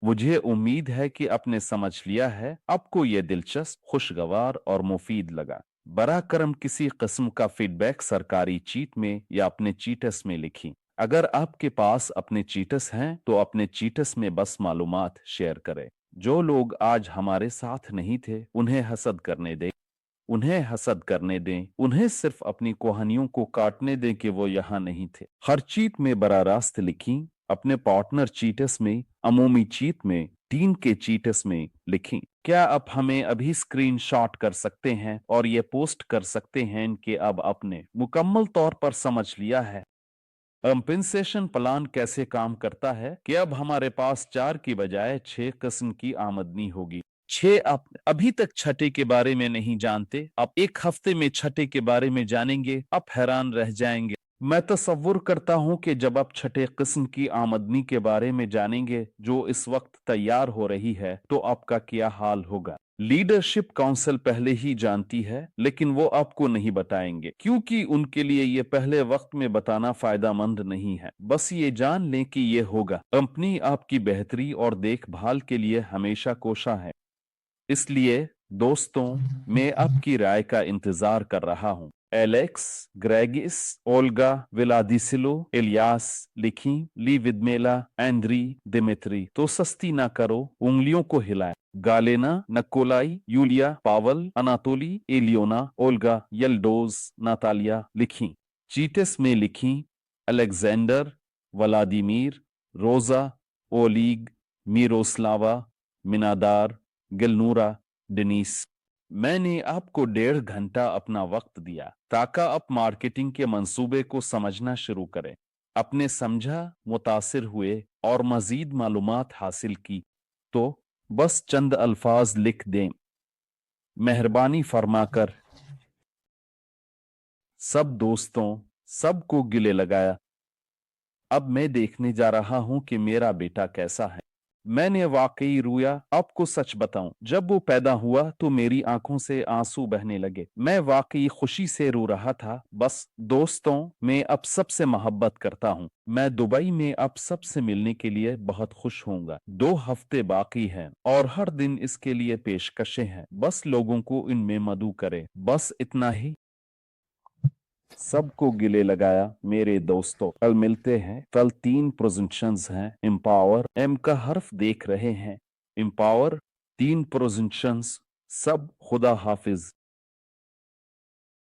मुझे उम्मीद है कि आपने समझ लिया है। आपको यह दिलचस्प, खुशगवार और मुफीद लगा। बरा करम किसी किस्म का फीडबैक सरकारी चीट में या अपने चीटस में लिखी। अगर आपके पास अपने चीटस हैं तो अपने चीटस में बस मालूमात शेयर करें। जो लोग आज हमारे साथ नहीं थे, उन्हें हसद करने दें। उन्हें हसद करने दें। उन्हें सिर्फ अपनी कहानियों को काटने दें कि वो यहाँ नहीं थे। हर चीट में बरा रास्त लिखी। अपने पार्टनर चीटस में, अमूमी चीट में, टीम के चीटस में लिखी। क्या आप हमें अभी स्क्रीनशॉट कर सकते हैं और ये पोस्ट कर सकते हैं कि अब आपने मुकम्मल तौर पर समझ लिया है कंपेंसेशन प्लान कैसे काम करता है, कि अब हमारे पास 4 की बजाय 6 किस्म की आमदनी होगी। 6। आप अभी तक छठे के बारे में नहीं जानते, आप एक हफ्ते में छठे के बारे में जानेंगे, आप हैरान रह जाएंगे। मैं तसव्वुर करता हूं कि जब आप छठे किस्म की आमदनी के बारे में जानेंगे, जो इस वक्त तैयार हो रही है, तो आपका क्या हाल होगा। लीडरशिप काउंसिल पहले ही जानती है, लेकिन वो आपको नहीं बताएंगे, क्योंकि उनके लिए ये पहले वक्त में बताना फायदामंद नहीं है। बस ये जान लें कि ये होगा। कंपनी आपकी बेहतरी और देखभाल के लिए हमेशा कोशा है। इसलिए दोस्तों, मैं आपकी राय का इंतजार कर रहा हूं। एलेक्स, ग्रेगिस, ओल्गा, विलादिसिलो, इलियास, लिखी, ली विदमेला, एंड्री, दिमित्री। तो सस्ती ना करो, उंगलियों को हिलाए। गालेना, नकोलाई, यूलिया, पावल, अनातोली, एलियोना, ओल्गा, यल्डोज, नातालिया। लिखी, चीटिस में लिखी, अलेक्जेंडर, व्लादिमीर, रोजा, ओलीग, मीरोस्लावा, मिनादार, गिलनूरा, डेनिस। मैंने आपको 1.5 घंटा अपना वक्त दिया ताकि आप मार्केटिंग के मंसूबे को समझना शुरू करें। आपने समझा, मुतासिर हुए और मजीद मालूमात हासिल की तो बस चंद अल्फाज लिख दें। मेहरबानी फरमाकर। सब दोस्तों, सबको गिले लगाया। अब मैं देखने जा रहा हूं कि मेरा बेटा कैसा है। मैंने वाकई रोया। आपको सच बताऊं, जब वो पैदा हुआ तो मेरी आंखों से आंसू बहने लगे। मैं वाकई खुशी से रो रहा था। बस दोस्तों, मैं अब सबसे मोहब्बत करता हूं। मैं दुबई में अब सबसे मिलने के लिए बहुत खुश होऊंगा। 2 हफ्ते बाकी हैं और हर दिन इसके लिए पेशकशें हैं। बस लोगों को इनमें मदऊ करे। बस इतना ही। सबको गिले लगाया। मेरे दोस्तों, कल मिलते हैं। कल 3 प्रेजेंटेशंस हैं। एम्पावर, एम का हर्फ देख रहे हैं। Empower, 3 presentations. सब खुदा हाफिज।